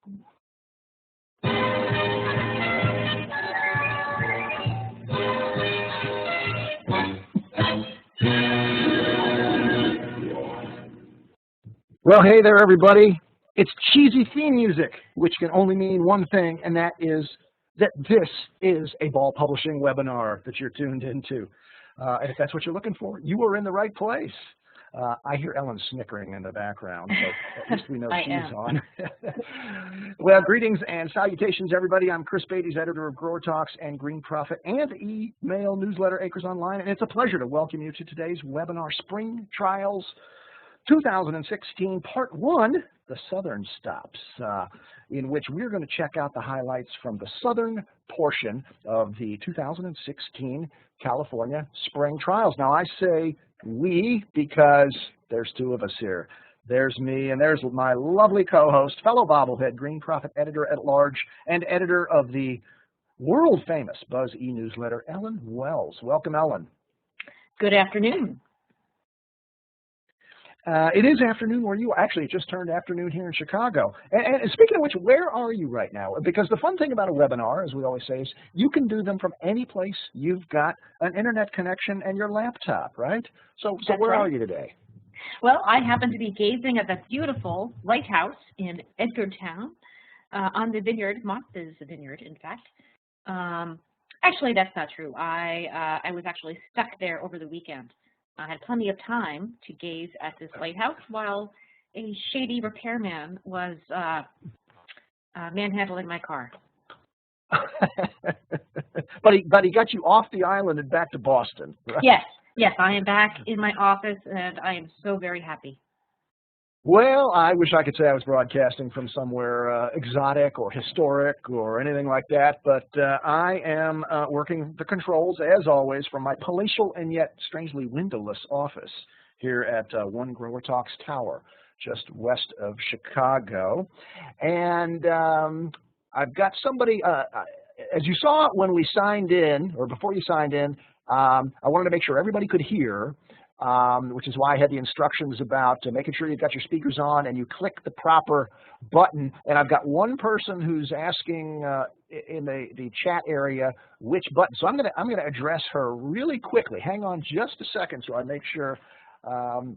Well, hey there, everybody. It's cheesy theme music, which can only mean one thing, and that is that this is a Ball Publishing webinar that you're tuned into. And if that's what you're looking for, you are in the right place. I hear Ellen snickering in the background, so at least we know she's on. Well, greetings and salutations, everybody. I'm Chris Beytes, editor of Growertalks and Green Profit and email newsletter Acres Online, and it's a pleasure to welcome you to today's webinar, Spring Trials 2016, Part 1, the Southern Stops, in which we're going to check out the highlights from the southern portion of the 2016 California Spring Trials. Now, I say we because there's two of us here. There's me, and there's my lovely co-host, fellow bobblehead, Green Profit editor-at-large, and editor of the world-famous Buzz e-newsletter, Ellen Wells. Welcome, Ellen. Good afternoon. It is afternoon where you actually it just turned afternoon here in Chicago. And speaking of which, where are you right now? Because the fun thing about a webinar, as we always say, is you can do them from any place you've got an internet connection and your laptop, right? So where are you today? Well, I happen to be gazing at the beautiful lighthouse in Edgartown on the vineyard, Mott's vineyard, in fact. Actually, that's not true. I was actually stuck there over the weekend. I had plenty of time to gaze at this lighthouse while a shady repairman was manhandling my car. but he got you off the island and back to Boston, right? Yes, I am back in my office, and I am so very happy. Well, I wish I could say I was broadcasting from somewhere exotic or historic or anything like that, but I am working the controls, as always, from my palatial and yet strangely windowless office here at One Growertalks Tower, just west of Chicago. And I've got somebody, as you saw when we signed in, or before you signed in, I wanted to make sure everybody could hear, which is why I had the instructions about making sure you've got your speakers on and you click the proper button. And I've got one person who's asking in the chat area which button. So I'm gonna address her really quickly. Hang on just a second so I make sure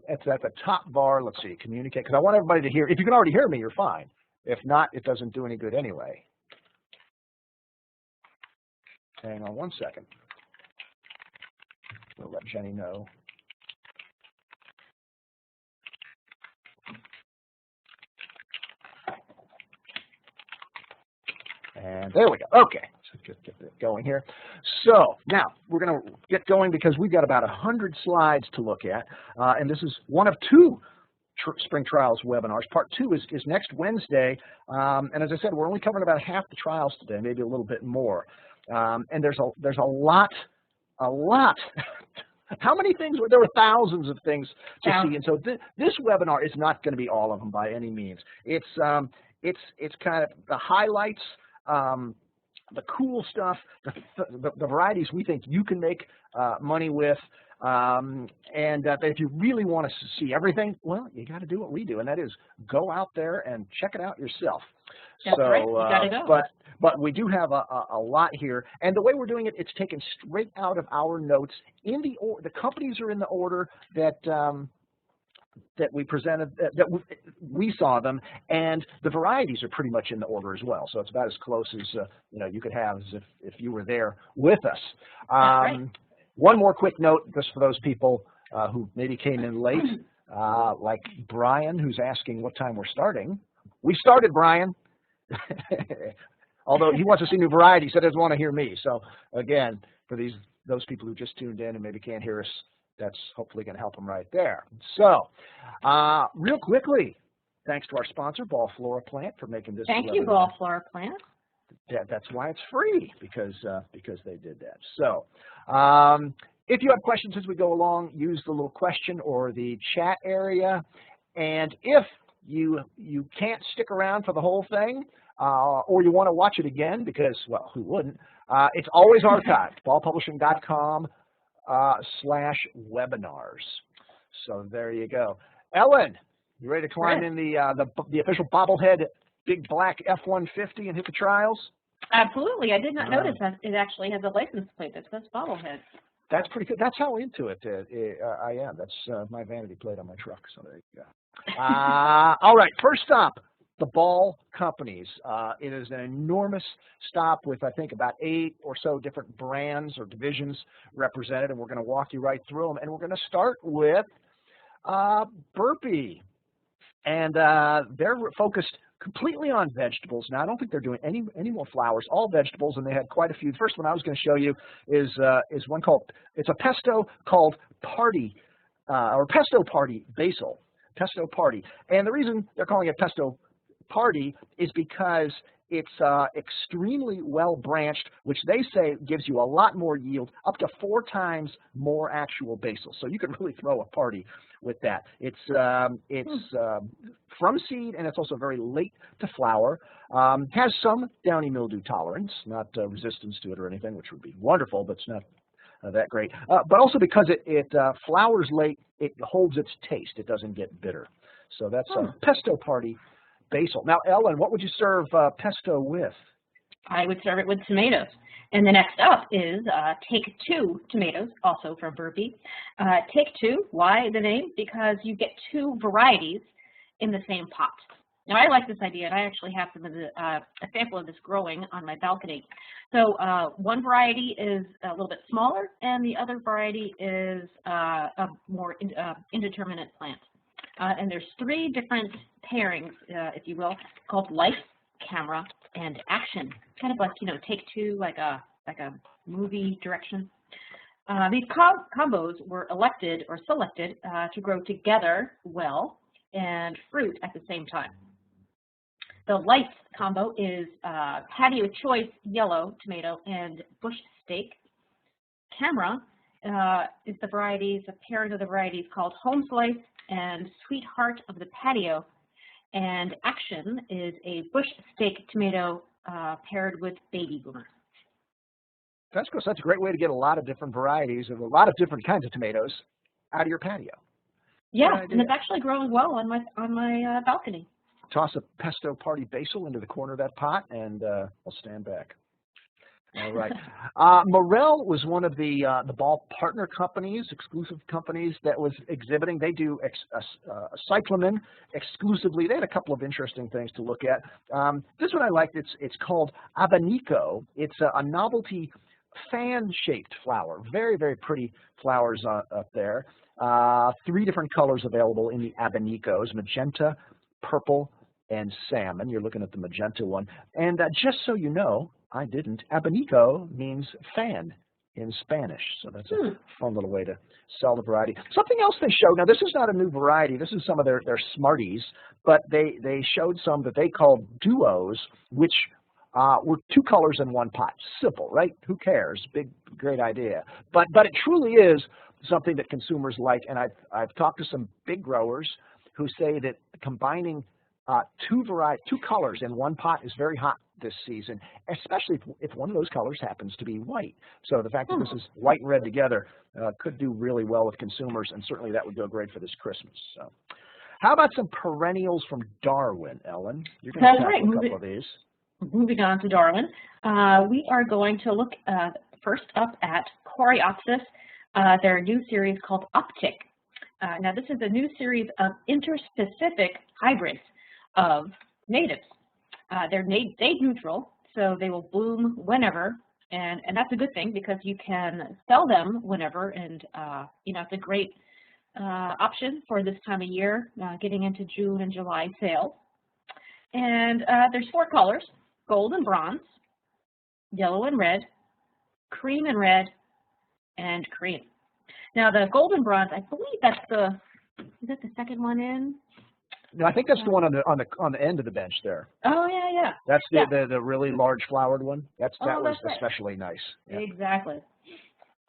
it's at the top bar. Let's see, communicate, because I want everybody to hear. If you can already hear me, you're fine. If not, it doesn't do any good anyway. Hang on one second. We'll let Jenny know. And there we go. Okay, so just get it going here. So now we're going to get going because we've got about 100 slides to look at, and this is one of two Spring Trials webinars. Part 2 is next Wednesday, and as I said, we're only covering about half the trials today, maybe a little bit more. And there's a lot. How many things? There were thousands of things to see, and so this webinar is not going to be all of them by any means. It's kind of the highlights. The cool stuff, the varieties we think you can make money with, and if you really want to see everything, well, you got to do what we do, and that is go out there and check it out yourself. That's right. You got to go. But we do have a lot here, and the way we're doing it, it's taken straight out of our notes. In the companies are in the order that we presented, that we saw them, and the varieties are pretty much in the order as well. So it's about as close as you could have as if you were there with us. Right. One more quick note, just for those people who maybe came in late, like Brian, who's asking what time we're starting. We started, Brian. Although he wants to see new varieties, he doesn't want to hear me. So again, for those people who just tuned in and maybe can't hear us, that's hopefully going to help them right there. So, real quickly, thanks to our sponsor, Ball Flora Plant, for making this. Thank you, Ball Flora Plant. That's why it's free, because they did that. So, if you have questions as we go along, use the little question or the chat area. And if you can't stick around for the whole thing, or you want to watch it again, because, well, who wouldn't? It's always archived, ballpublishing.com/webinars. So there you go. Ellen, you ready to climb in the official bobblehead big black F-150 and hit the trials? Absolutely. I did not notice that it actually has a license plate that says bobblehead. That's pretty good. That's how into it I am. That's my vanity plate on my truck. So there you go. All right, first stop, the Ball companies. It is an enormous stop with, I think, about 8 or so different brands or divisions represented, and we're going to walk you right through them. And we're going to start with Burpee. And they're focused completely on vegetables. Now, I don't think they're doing any more flowers, all vegetables, and they had quite a few. The first one I was going to show you is one called, it's a pesto called Party, or Pesto Party Basil. Pesto Party. And the reason they're calling it Pesto Party is because it's extremely well branched, which they say gives you a lot more yield, up to 4 times more actual basil. So you could really throw a party with that. It's from seed, and it's also very late to flower. Has some downy mildew tolerance, not resistance to it or anything, which would be wonderful, but it's not that great. But also because it flowers late, it holds its taste. It doesn't get bitter. So that's a Pesto Party Basil. Now, Ellen, what would you serve pesto with? I would serve it with tomatoes. And the next up is Take 2 tomatoes, also from Burpee. Take 2, why the name? Because you get 2 varieties in the same pot. Now, I like this idea, and I actually have some of a sample of this growing on my balcony. So one variety is a little bit smaller, and the other variety is a more indeterminate plant. And there's 3 different pairings, if you will, called Life, Camera, and Action. Kind of like, you know, Take 2, like a movie direction. These combos were elected or selected to grow together well and fruit at the same time. The Life combo is Patio Choice Yellow Tomato and Bush Steak. Camera is the varieties, a pairing of the varieties called Home Slice and Sweetheart of the Patio. And Action is a Bush Steak tomato paired with Baby Boomer. That's good. So that's a great way to get a lot of different varieties of a lot of different kinds of tomatoes out of your patio. Yeah, and it's actually growing well on my balcony. Toss a Pesto Party Basil into the corner of that pot, and I'll stand back. All right. Morel was one of the Ball partner companies, exclusive companies that was exhibiting. They do cyclamen exclusively. They had a couple of interesting things to look at. This one I liked. It's called Abanico. It's a novelty fan-shaped flower. Very, very pretty flowers up there. 3 different colors available in the Abanicos: magenta, purple, and salmon. You're looking at the magenta one. And just so you know, I didn't. Abanico means fan in Spanish, so that's a fun little way to sell the variety. Something else they showed, now this is not a new variety, this is some of their Smarties, but they showed some that they called duos, which were 2 colors in 1 pot. Simple, right? Who cares? Great idea. But it truly is something that consumers like, and I've talked to some big growers who say that combining 2 colors in 1 pot is very hot this season, especially if one of those colors happens to be white. So the fact that this is white and red together could do really well with consumers, and certainly that would go great for this Christmas. So, how about some perennials from Darwin, Ellen? You're going to tackle a couple of these. Moving on to Darwin, we are going to look first up at Coreopsis, their new series called Uptick. Now, this is a new series of interspecific hybrids of natives. They're date neutral, so they will bloom whenever, and that's a good thing because you can sell them whenever, and you know, it's a great option for this time of year, getting into June and July sales. And there's 4 colors: gold and bronze, yellow and red, cream and red, and cream. Now the gold and bronze, I believe that's is that the second one in? No, I think that's the one on the end of the bench there. Oh yeah. That's the really large flowered one. That was especially nice. Yeah. Exactly.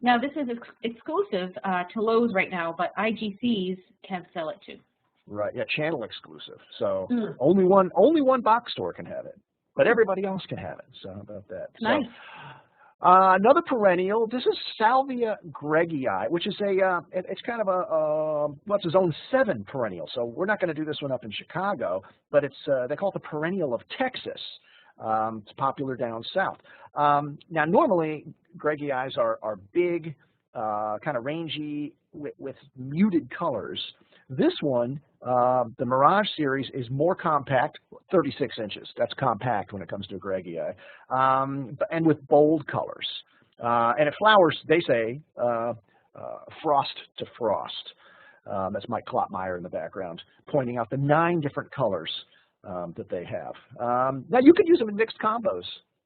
Now this is exclusive to Lowe's right now, but IGCs can sell it too. Right. Yeah, channel exclusive. So only one box store can have it, but everybody else can have it. So how about that? Nice. Another perennial. This is Salvia gregii, which is it's kind of well, it's a zone 7 perennial. So we're not going to do this one up in Chicago, but it's they call it the perennial of Texas. It's popular down south. Now, normally gregiis are big, kind of rangy with muted colors. This one, the Mirage series, is more compact, 36 inches. That's compact when it comes to a gregii, and with bold colors. And it flowers, they say, frost to frost. That's Mike Klopmeyer in the background, pointing out the 9 different colors that they have. Now, you could use them in mixed combos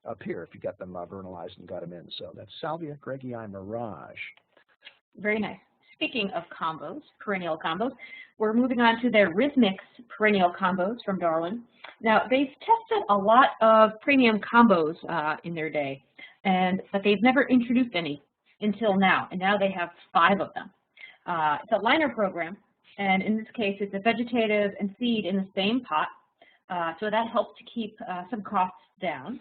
up here if you got them vernalized and got them in. So that's Salvia gregii Mirage. Very nice. Speaking of combos, perennial combos, we're moving on to their Rhythmix perennial combos from Darwin. Now, they've tested a lot of premium combos in their day, but they've never introduced any until now, and now they have 5 of them. It's a liner program, and in this case, it's a vegetative and seed in the same pot, so that helps to keep some costs down.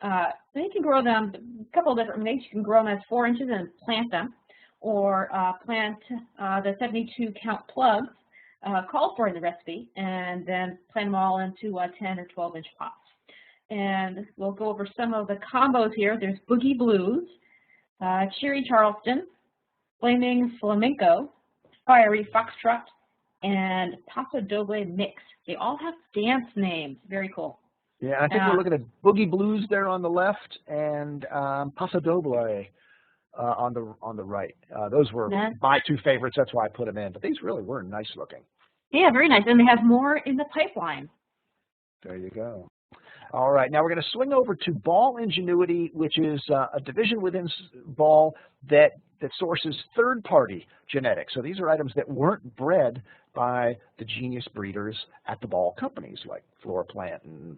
Then you can grow them a couple of different ways. You can grow them as 4 inches and plant them, or plant the 72 count plugs called for in the recipe, and then plant them all into 10 or 12 inch pots. And we'll go over some of the combos here. There's Boogie Blues, Cheery Charleston, Flaming Flamenco, Fiery Foxtrot, and Paso Doble Mix. They all have dance names. Very cool. Yeah, I think we're looking at Boogie Blues there on the left, and Paso Doble on the right. Those were my 2 favorites. That's why I put them in. But these really were nice looking. Yeah, very nice. And they have more in the pipeline. There you go. All right, now we're going to swing over to Ball Ingenuity, which is a division within Ball that sources third-party genetics. So these are items that weren't bred by the genius breeders at the Ball companies like Flora Plant and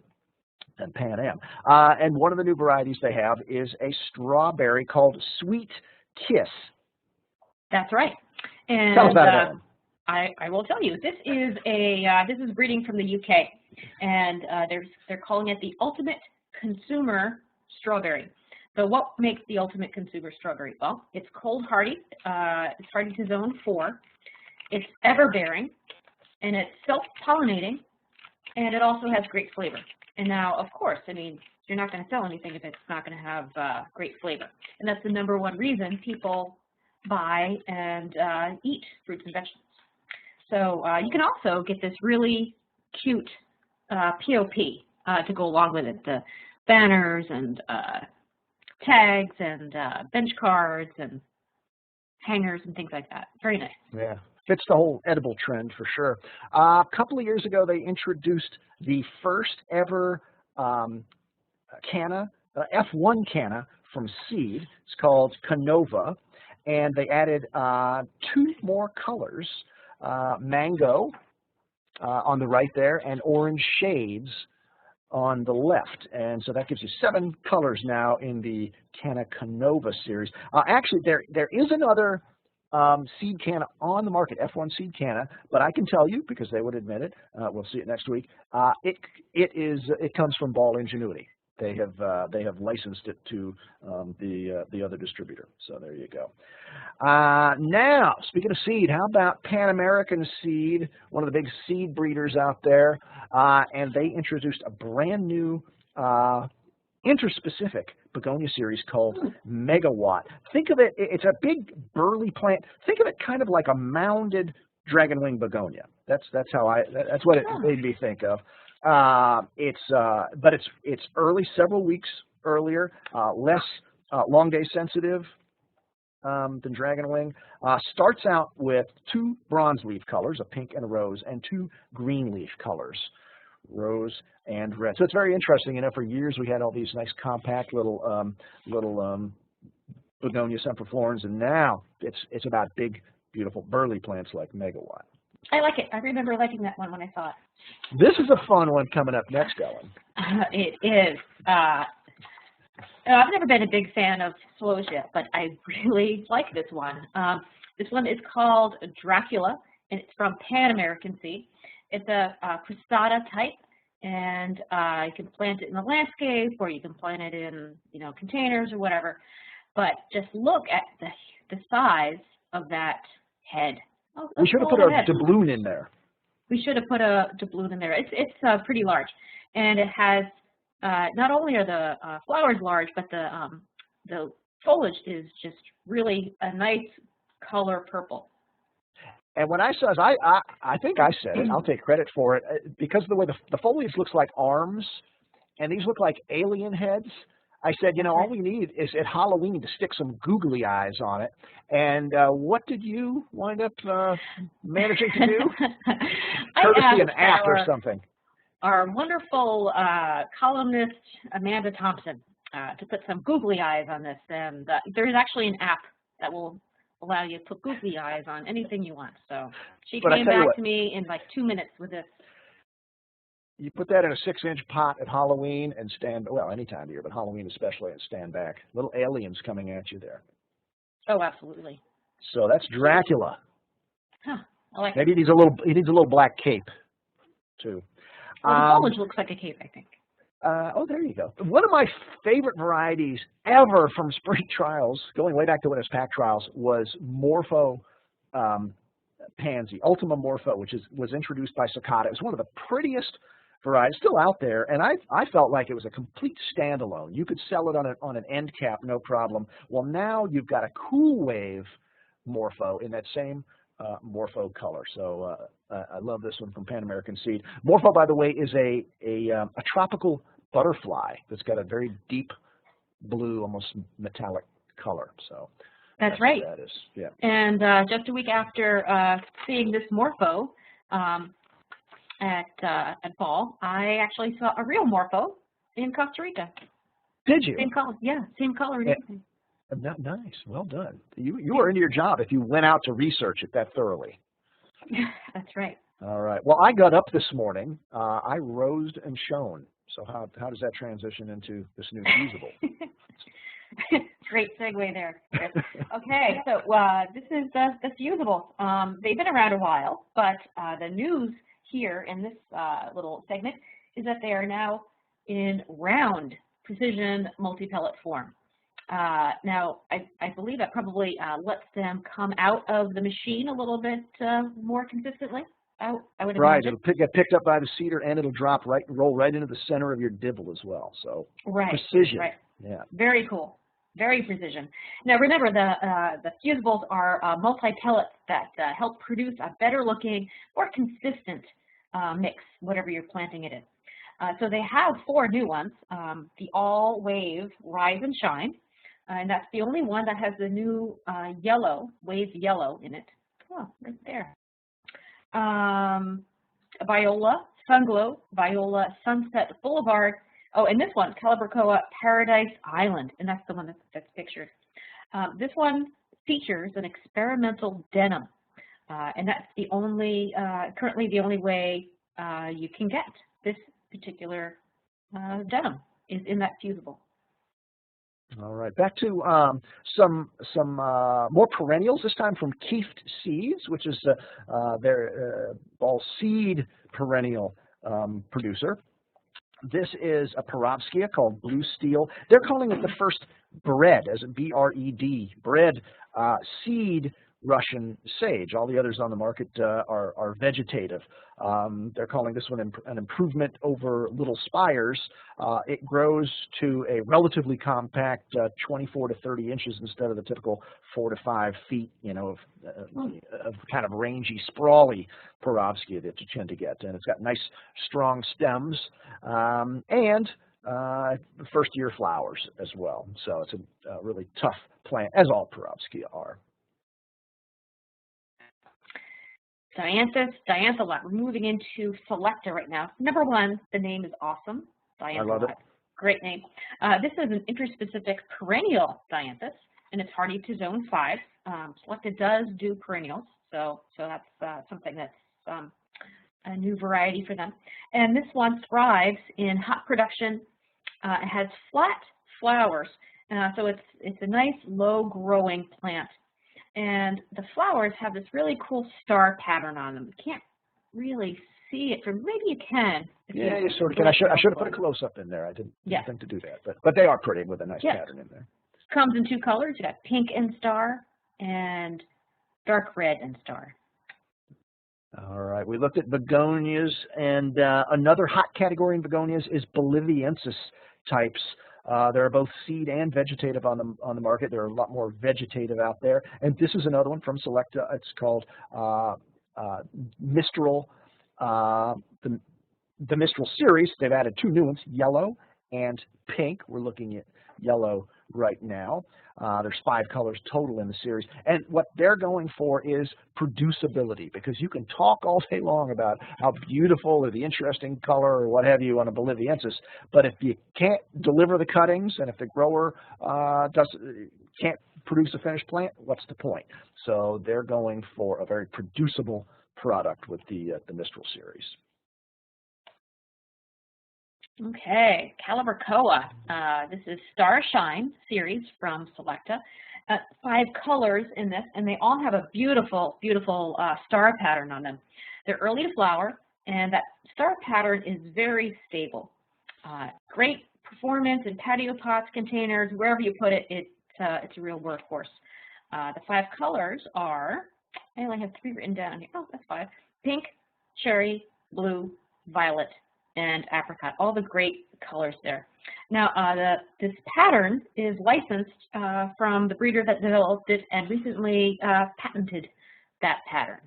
Pan Am. And one of the new varieties they have is a strawberry called Sweet Kiss. That's right. And tell us about it. I will tell you. This is breeding from the UK, and they're calling it the ultimate consumer strawberry. So what makes the ultimate consumer strawberry? Well, it's cold hardy. It's hardy to zone 4. It's ever-bearing, and it's self-pollinating, and it also has great flavor. And now, of course, I mean, you're not going to sell anything if it's not going to have great flavor. And that's the #1 reason people buy and eat fruits and vegetables. So you can also get this really cute POP to go along with it. The banners and tags and bench cards and hangers and things like that. Very nice. Yeah. Fits the whole edible trend for sure. A couple of years ago, they introduced the first ever canna, F1 canna from seed. It's called Canova, and they added 2 more colors, mango on the right there, and orange shades on the left. And so that gives you 7 colors now in the Canna Canova series. Actually, there is another seed canna on the market, F1 seed canna, but I can tell you, because they would admit it, we'll see it next week, it comes from Ball Ingenuity. They have licensed it to the other distributor. So there you go. Now, speaking of seed, how about Pan American Seed, one of the big seed breeders out there, and they introduced a brand new interspecific begonia series called Megawatt. Think of it, it's a big burly plant. Think of it kind of like a mounded dragonwing begonia. That's what it made me think of. But it's early, several weeks earlier, less long day sensitive than dragonwing. Starts out with 2 bronze leaf colors, a pink and a rose, and 2 green leaf colors, rose and red. So it's very interesting. You know, for years we had all these nice compact little begonia semperflorens, and now it's about big, beautiful burly plants like Megawatt. I like it. I remember liking that one when I saw it. This is a fun one coming up next, Ellen. It is. I've never been a big fan of sloes yet, but I really like this one. This one is called Dracula, and it's from Pan American Seed. It's a cristata type, And you can plant it in the landscape, or you can plant it in, you know, containers or whatever. But just look at the size of that head. Oh, we should have put a doubloon in there. We should have put a doubloon in there. It's pretty large, and it has not only are the flowers large, but the foliage is just really a nice color purple. And when I saw it, I think I said it, I'll take credit for it, because of the way the foliage looks like arms, and these look like alien heads. I said, you know, all we need is at Halloween to stick some googly eyes on it. And what did you wind up managing to do? Courtesy an app or something. Our wonderful columnist, Amanda Thompson, to put some googly eyes on this. And there's actually an app that will allow you to put googly eyes on anything you want. So she came back to me in like 2 minutes with this. You put that in a 6-inch pot at Halloween and stand, well, any time of year, but Halloween especially, and stand back. Little aliens coming at you there. Oh, absolutely. So that's Dracula. Huh. I like Maybe he needs a little black cape too. Well, the foliage looks like a cape, I think. Oh, there you go. One of my favorite varieties ever from spring trials, going way back to when it was pack trials, was Morpho Pansy, Ultima Morpho, which was introduced by Selecta. It was one of the prettiest varieties still out there, and I felt like it was a complete standalone. You could sell it on an end cap, no problem. Well, now you've got a Cool Wave Morpho in that same Morpho color. So I love this one from Pan American Seed. Morpho, by the way, is a tropical butterfly that's got a very deep blue, almost metallic color. So that's right. That is, yeah. And just a week after seeing this Morpho at Ball, I actually saw a real Morpho in Costa Rica. Did you? Same color, yeah, same color and everything. Nice, well done. You were into your job if you went out to research it that thoroughly. That's right. All right. Well, I got up this morning. I rosed and shone. So how does that transition into this new fusible? Great segue there, Chris. Okay, so this is the fusible. They've been around a while, but the news here in this little segment is that they are now in round precision multi-pellet form. Now, I believe that probably lets them come out of the machine a little bit more consistently. I would right, imagine. It'll get picked up by the seeder, and it'll roll right into the center of your dibble as well. So precision. Right. Yeah. Very cool. Very precision. Now remember, the fusibles are multi-pellets that help produce a better looking, more consistent mix, whatever you're planting it in. So they have 4 new ones. The All Wave Rise and Shine, and that's the only one that has the new yellow, wave yellow in it. Oh, right there. Viola Sunglow, Viola Sunset Boulevard. Oh, and this one, Calibracoa Paradise Island, and that's the one that's pictured. This one features an experimental denim, and that's the only, currently the only way you can get this particular denim is in that fusible. All right, back to some more perennials, this time from Kieft Seeds, which is their Ball Seed perennial producer. This is a Perovskia called Blue Steel. They're calling it the first bred, as in B-R-E-D, bred seed Russian sage. All the others on the market are vegetative. They're calling this one an improvement over Little Spires. It grows to a relatively compact 24 to 30 inches instead of the typical 4 to 5 feet, you know, of kind of rangy, sprawly Perovskia that you tend to get. And it's got nice, strong stems and first-year flowers as well. So it's a really tough plant, as all Perovskia are. Dianthus. We're moving into Selecta right now. Number 1, the name is awesome. Dianthus. I love it. Great name. This is an interspecific perennial Dianthus, and it's hardy to zone 5. Selecta does do perennials, so that's something that's a new variety for them. And this one thrives in hot production. It has flat flowers, so it's a nice low-growing plant. And the flowers have this really cool star pattern on them. You can't really see it from, maybe you can. Yeah, you sort of can. I should have put a close-up in there. I didn't think to do that, but they are pretty with a nice pattern in there. Comes in 2 colors. You got pink and star and dark red and star. All right, we looked at begonias, and another hot category in begonias is Boliviensis types. There are both seed and vegetative on the market. There are a lot more vegetative out there, and this is another one from Selecta. It's called Mistral, the Mistral series. They've added 2 new ones, yellow and pink. We're looking at yellow right now. There's 5 colors total in the series, and what they're going for is producibility, because you can talk all day long about how beautiful or the interesting color or what have you on a Boliviensis, but if you can't deliver the cuttings and if the grower can't produce a finished plant, what's the point? So they're going for a very producible product with the Mistral series. Okay, Calibracoa. This is Star Shine series from Selecta. 5 colors in this, and they all have a beautiful, beautiful star pattern on them. They're early to flower, and that star pattern is very stable. Great performance in patio pots, containers, wherever you put it, it's a real workhorse. The 5 colors are, I only have 3 written down here. Oh, that's 5. Pink, cherry, blue, violet, and apricot, all the great colors there. Now, this pattern is licensed from the breeder that developed it and recently patented that pattern.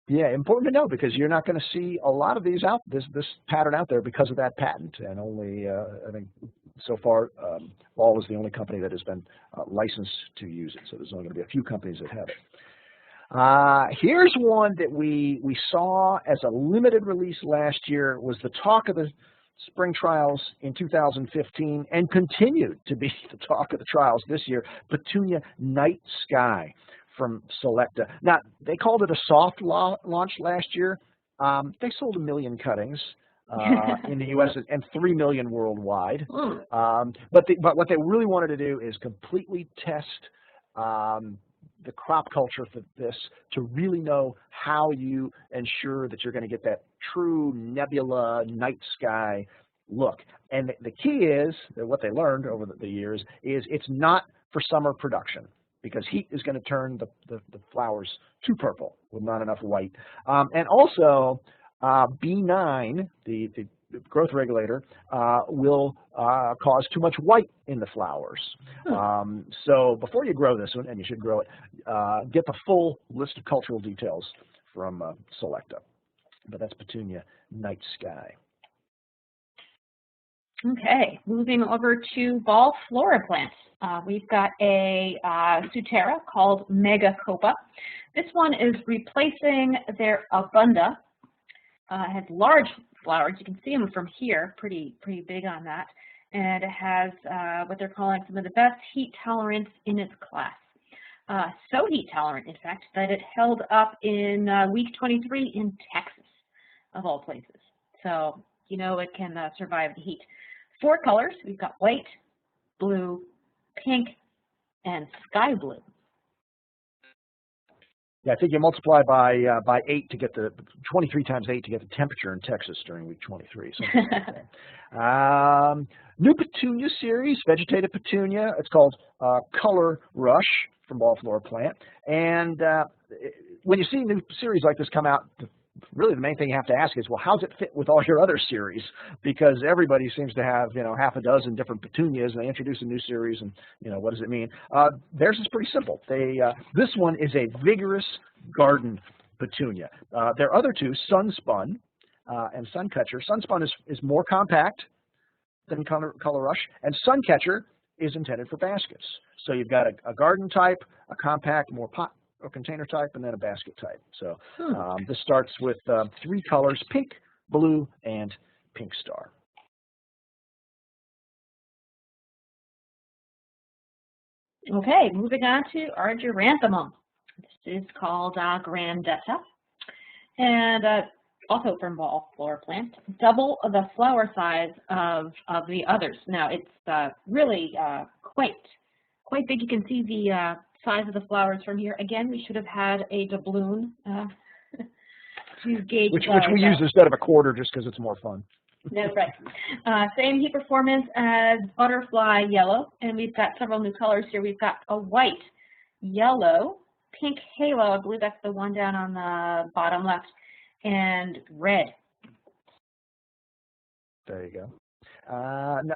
Yeah, important to know, because you're not going to see a lot of these this pattern out there because of that patent, and only I think so far Ball is the only company that has been licensed to use it. So there's only going to be a few companies that have it. Here's one that we saw as a limited release last year. Was the talk of the spring trials in 2015 and continued to be the talk of the trials this year. Petunia Night Sky from Selecta. Now, they called it a soft launch last year. They sold 1 million cuttings in the U.S. and 3 million worldwide. But what they really wanted to do is completely test the crop culture for this, to really know how you ensure that you're going to get that true nebula night sky look. And the key is that what they learned over the years is it's not for summer production, because heat is going to turn the flowers too purple with not enough white. And also B9, the growth regulator, will cause too much white in the flowers. So before you grow this one, and you should grow it, get the full list of cultural details from Selecta. But that's Petunia Night Sky. Okay, moving over to Ball Flora plants. We've got a Sutera called Mega Copa. This one is replacing their Abunda. It has large flowers. You can see them from here, pretty big on that. And it has what they're calling some of the best heat tolerance in its class. So heat tolerant, in fact, that it held up in week 23 in Texas, of all places. So you know it can survive the heat. 4 colors. We've got white, blue, pink, and sky blue. Yeah, I think you multiply by 8 to get the 23 times 8 to get the temperature in Texas during week 23. New Petunia series, vegetative petunia. It's called Color Rush from Ball Flora Plant. And when you see a new series like this come out, really the main thing you have to ask is, well, how does it fit with all your other series? Because everybody seems to have, half a dozen different petunias, and they introduce a new series, and what does it mean? Theirs is pretty simple. This one is a vigorous garden petunia. Their other 2, Sunspun and Suncatcher. Sunspun is more compact than Color Rush, and Suncatcher is intended for baskets. So you've got a garden type, a compact, more pot or container type, and then a basket type. So this starts with 3 colors: pink, blue, and pink star. Okay, moving on to our Geranthemum. This is called Grandetta, and also from Ball Flora Plant. Double the flower size of the others. Now it's really quite big. You can see the size of the flowers from here. Again, we should have had a doubloon to gauge which we use instead of a quarter just because it's more fun. That's right. Same heat performance as butterfly yellow, and we've got several new colors here. We've got a white, yellow, pink halo, I believe that's the one down on the bottom left, and red. There you go.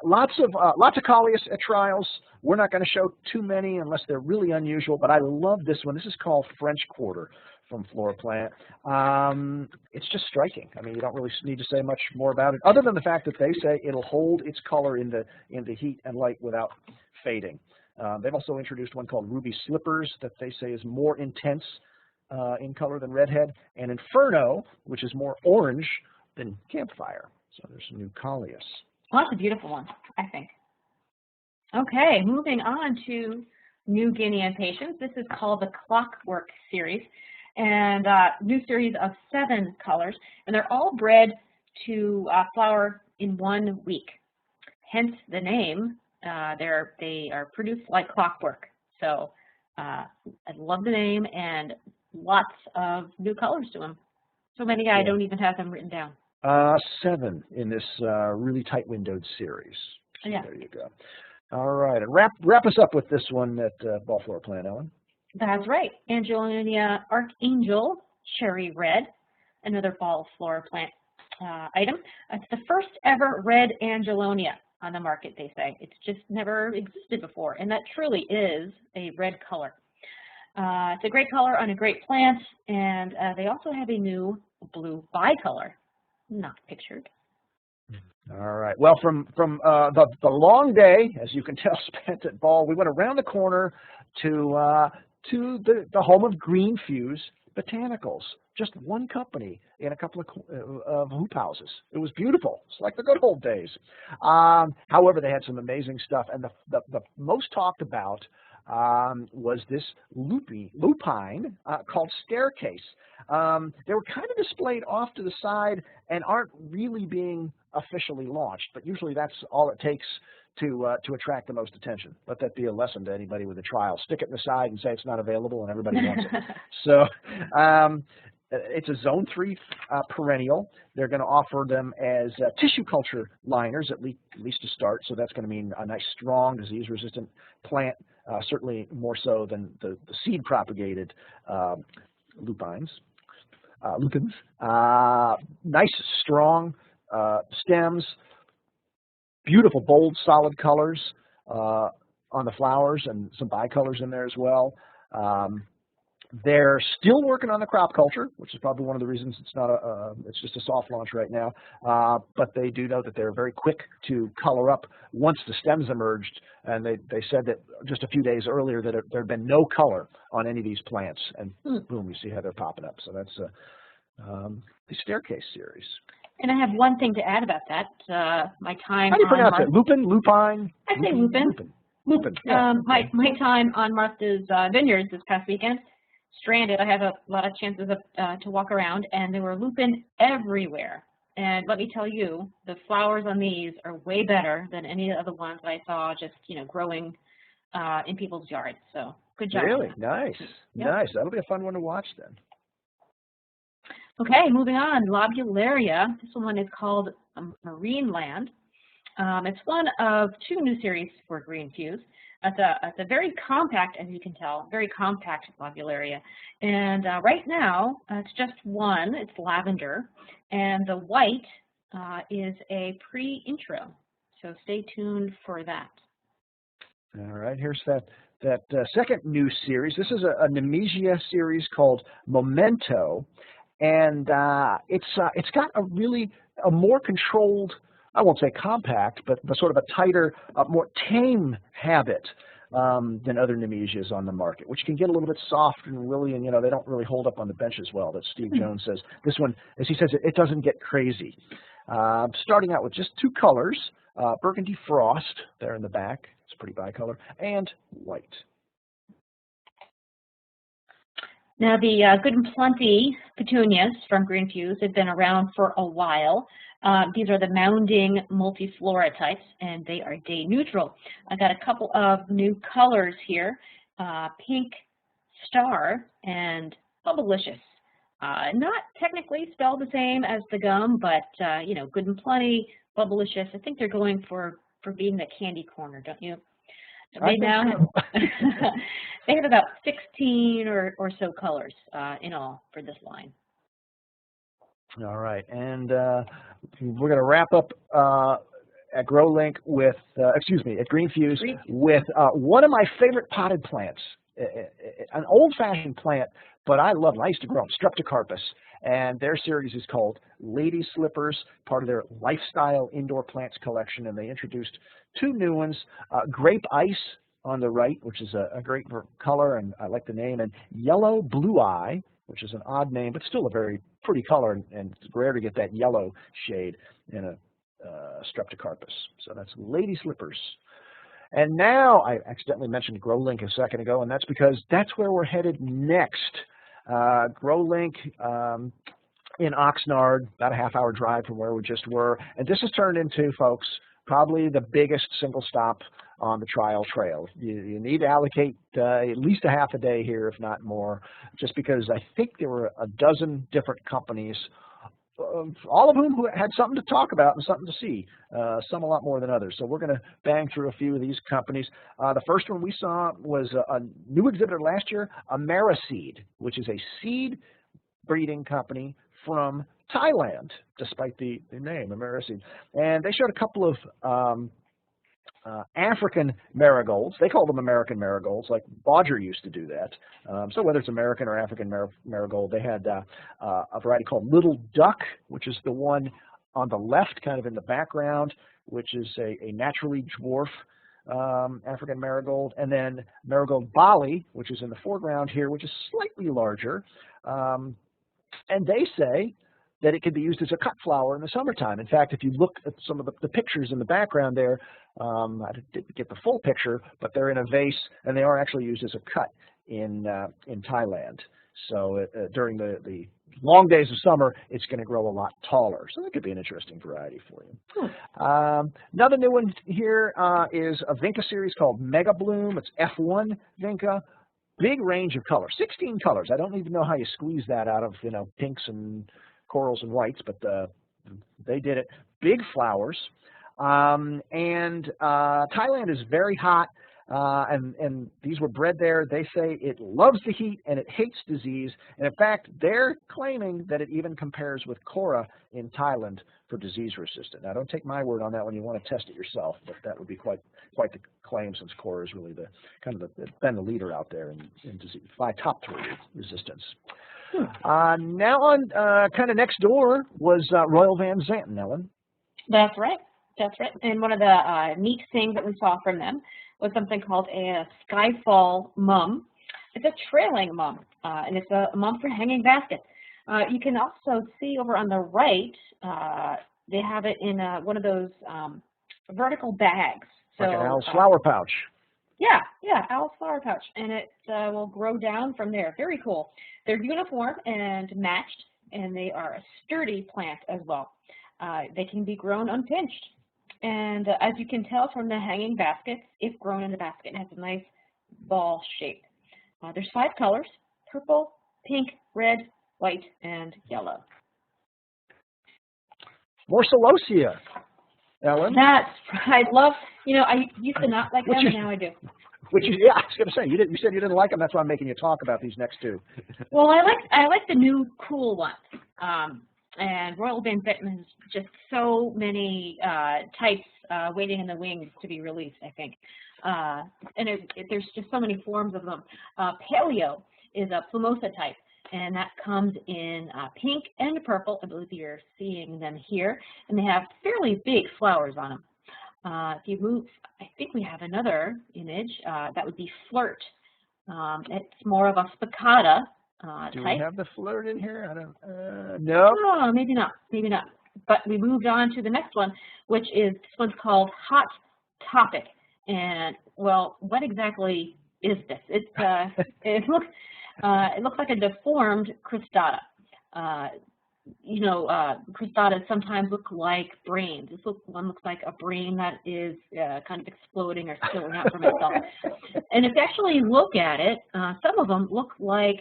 Lots of Collius at trials. We're not going to show too many unless they're really unusual, but I love this one. This is called French Quarter from Floriplant. It's just striking. I mean, you don't really need to say much more about it, other than the fact that they say it'll hold its color in the heat and light without fading. They've also introduced one called Ruby Slippers that they say is more intense in color than Redhead, and Inferno, which is more orange than Campfire. So there's some new Collius. Well, that's a beautiful one, I think. Okay, moving on to New Guinea Impatiens. This is called the Clockwork series, and new series of 7 colors, and they're all bred to flower in 1 week. Hence the name. They are produced like clockwork. So I love the name and lots of new colors to them. So many I don't even have them written down. 7 in this really tight windowed series. So yeah. There you go. All right, and wrap us up with this one at Ball Floriplant, Ellen. That's right. Angelonia Archangel Cherry Red, another Ball Floriplant item. It's the first ever red Angelonia on the market, they say. It's just never existed before, and that truly is a red color. It's a great color on a great plant, and they also have a new blue bicolor, not pictured. All right. Well, from the long day, as you can tell, spent at Ball, we went around the corner to the home of Green Fuse Botanicals. Just one company in a couple of hoop houses. It was beautiful. It's like the good old days. However, they had some amazing stuff, and the most talked about was this lupine called Staircase. They were kind of displayed off to the side and aren't really being officially launched, but usually that's all it takes to attract the most attention. Let that be a lesson to anybody with a trial. Stick it in the side and say it's not available, and everybody wants it. So it's a Zone 3 perennial. They're going to offer them as tissue culture liners, at least to start. So that's going to mean a nice, strong, disease-resistant plant, certainly more so than the seed-propagated lupines. Nice, strong stems, beautiful, bold, solid colors on the flowers, and some bicolors in there as well. They're still working on the crop culture, which is probably one of the reasons it's not it's just a soft launch right now. But they do know that they're very quick to color up once the stems emerged, and they said that just a few days earlier that there had been no color on any of these plants, and boom, you see how they're popping up. So that's the Staircase series. And I have one thing to add about that. My time. How do you pronounce it? Lupine? I say lupin. Lupin. Yeah. My time on Martha's vineyards this past weekend. Stranded, I have a lot of chances to walk around, and there were lupin everywhere. And let me tell you, the flowers on these are way better than any of the ones that I saw just, growing in people's yards. So good job. Really? Nice. Yep. Nice. That'll be a fun one to watch then. Okay, moving on. Lobularia. This one is called Marine Land. It's one of 2 new series for Green Fuse. It's a very compact, as you can tell, very compact lobularia. And right now, it's just one. It's lavender. And the white is a pre-intro. So stay tuned for that. All right, here's that second new series. This is a Nemesia series called Memento. And it's got a more controlled, I won't say compact, but sort of a tighter, more tame habit than other Nemesias on the market, which can get a little bit soft and willy, and they don't really hold up on the bench as well. That Steve Jones says. This one, as he says, it doesn't get crazy. Starting out with just 2 colors, Burgundy Frost there in the back. It's a pretty bicolor, and white. Now, the Good and Plenty petunias from Green Fuse have been around for a while. These are the mounding multiflora types, and they are day neutral. I got a couple of new colors here, Pink Star and Bubblicious. Not technically spelled the same as the gum, but you know, good and plenty, bubblicious. I think they're going for being the candy corner, don't you? They now have, they have about 16 or so colors in all for this line. All right, and we're going to wrap up at GrowLink with, at Green Fuse with one of my favorite potted plants, an old-fashioned plant, but I love them. I used to grow them, Streptocarpus, and their series is called Lady Slippers, part of their Lifestyle Indoor Plants collection, and they introduced 2 new ones, Grape Ice on the right, which is a great color, and I like the name, and Yellow Blue Eye, which is an odd name, but still a very pretty color, and it's rare to get that yellow shade in a Streptocarpus. So that's Lady Slippers. And now, I accidentally mentioned GrowLink a second ago, and that's because that's where we're headed next. GrowLink in Oxnard, about a half-hour drive from where we just were. And this has turned into, folks, probably the biggest single stop on the trial trail. You need to allocate at least a half a day here, if not more, just because I think there were a dozen different companies, all of whom had something to talk about and something to see, some a lot more than others. So we're going to bang through a few of these companies. The first one we saw was a new exhibitor last year, Ameriseed, which is a seed breeding company from Thailand, despite the name, Ameriseed. And they showed a couple of African marigolds. They call them American marigolds, like Bodger used to do that. So whether it's American or African marigold, they had a variety called Little Duck, which is the one on the left, kind of in the background, which is a naturally dwarf African marigold, and then Marigold Bali, which is in the foreground here, which is slightly larger. And they say that it can be used as a cut flower in the summertime. In fact, if you look at some of the pictures in the background there, I didn't get the full picture, but they're in a vase, and they are actually used as a cut in Thailand. So during the long days of summer, it's going to grow a lot taller. So that could be an interesting variety for you. Another new one here is a Vinca series called Mega Bloom. It's F1 Vinca. Big range of colors, 16 colors. I don't even know how you squeeze that out of, you know, pinks and corals and whites, but they did it. Big flowers. And Thailand is very hot, and these were bred there. They say it loves the heat and it hates disease. And in fact, they're claiming that it even compares with Cora in Thailand for disease resistant. Now, don't take my word on that one. You want to test it yourself, but that would be quite the claim, since Cora is really been the leader out there in disease, by top 3 resistance. Now on kind of next door was Royal Van Zanten, Ellen. That's right. That's right. And one of the neat things that we saw from them was something called a Skyfall mum. It's a trailing mum, and it's a mum for hanging baskets. You can also see over on the right, they have it in one of those vertical bags. So, like an owl's flower pouch. Yeah, owl's flower pouch, and it will grow down from there. Very cool. They're uniform and matched, and they are a sturdy plant as well. They can be grown unpinched, and as you can tell from the hanging baskets, if grown in the basket, it has a nice ball shape. There's 5 colors: purple, pink, red, white, and yellow. More celosia, Ellen. I love, you know, I used to not like them, and now I do. Yeah, I was going to say, you said you didn't like them. That's why I'm making you talk about these next 2. Well, I like the new cool ones. And Royal Van Zanten has just so many types waiting in the wings to be released, I think. And there's just so many forms of them. Paleo is a plumosa type, and that comes in pink and purple. I believe you're seeing them here, and they have fairly big flowers on them. If you move, I think we have another image. That would be Flirt. It's more of a spicata Do type. we have the Flirt in here? I don't. No. Oh, maybe not. Maybe not. But we moved on to the next one, which is, this one's called Hot Topic. And well, what exactly is this? It's it looks like a deformed cristata. You know, cristatas sometimes look like brains. This one looks like a brain that is kind of exploding or spilling out from itself. And if you actually look at it, some of them look like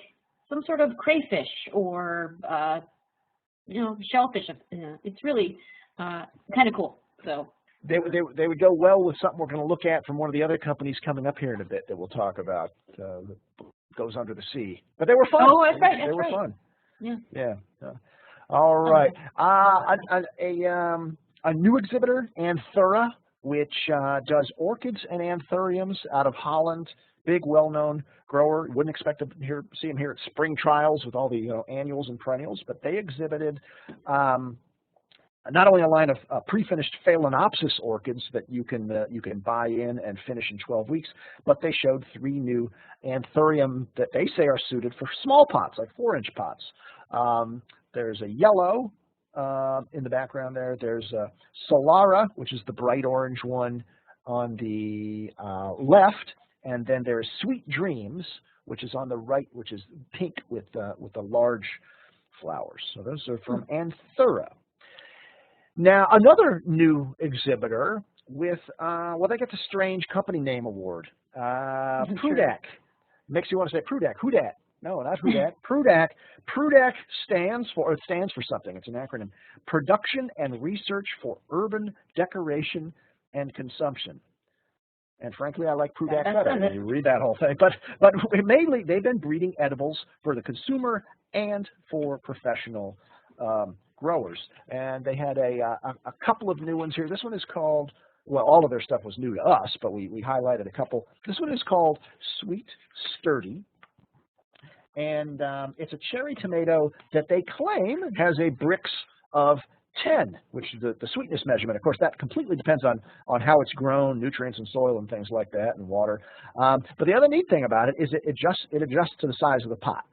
some sort of crayfish or shellfish. It's really kind of cool. So they would go well with something we're going to look at from one of the other companies coming up here in a bit that we'll talk about. That goes under the sea, but they were fun. Oh, that's right. They were fun. Yeah. Yeah. All right. A new exhibitor, Anthura, which does orchids and anthuriums out of Holland. Big, well-known grower. Wouldn't expect to see him here at spring trials with all the annuals and perennials, but they exhibited not only a line of pre-finished Phalaenopsis orchids that you can buy in and finish in 12 weeks, but they showed 3 new anthurium that they say are suited for small pots, like 4-inch pots. There's a yellow in the background there. There's a Solara, which is the bright orange one on the left, and then there's Sweet Dreams, which is on the right, which is pink with the large flowers. So those are from Anthura. Now another new exhibitor with they get the strange company name award. Prudak. Makes you want to say Prudak. Who dat? No, not Prudak. Prudak. Prudak stands for something. It's an acronym: Production and Research for Urban Decoration and Consumption. And frankly, I like Prudak better when you read that whole thing. But mainly, they've been breeding edibles for the consumer and for professional growers. And they had a couple of new ones here. This one is called, well, all of their stuff was new to us, but we highlighted a couple. This one is called Sweet Sturdy. And it's a cherry tomato that they claim has a Brix of 10, which is the sweetness measurement. Of course, that completely depends on how it's grown, nutrients and soil and things like that, and water. But the other neat thing about it is it adjusts to the size of the pot.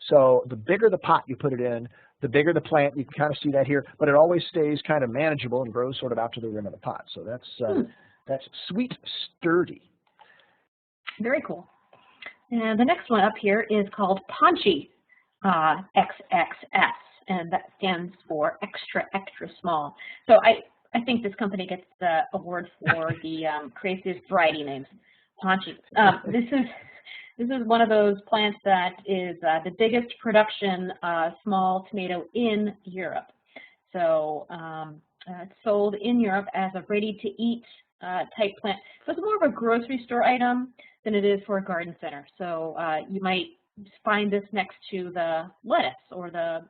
So the bigger the pot you put it in, the bigger the plant. You can kind of see that here, but it always stays kind of manageable and grows sort of out to the rim of the pot. So that's Sweet Sturdy. Very cool. And the next one up here is called Ponchi XXS, and that stands for extra, extra small. So I think this company gets the award for the craziest variety names. Ponchi. This is one of those plants that is the biggest production small tomato in Europe. So it's sold in Europe as a ready-to-eat type plant. So it's more of a grocery store item than it is for a garden center. So you might find this next to the lettuce or the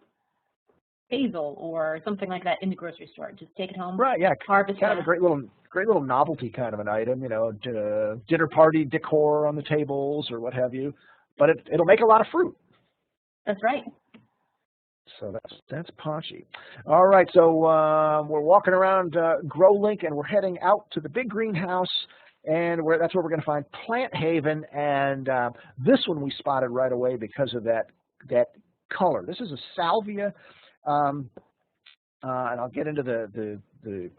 basil or something like that in the grocery store. Just take it home. Right. Yeah. Harvest. Kind of a great little novelty kind of an item. You know, dinner party decor on the tables or what have you. But it'll make a lot of fruit. That's right. So that's Ponchi. All right. So we're walking around GrowLink and we're heading out to the big greenhouse. And that's where we're going to find PlantHaven, and this one we spotted right away because of that color. This is a salvia, and I'll get into the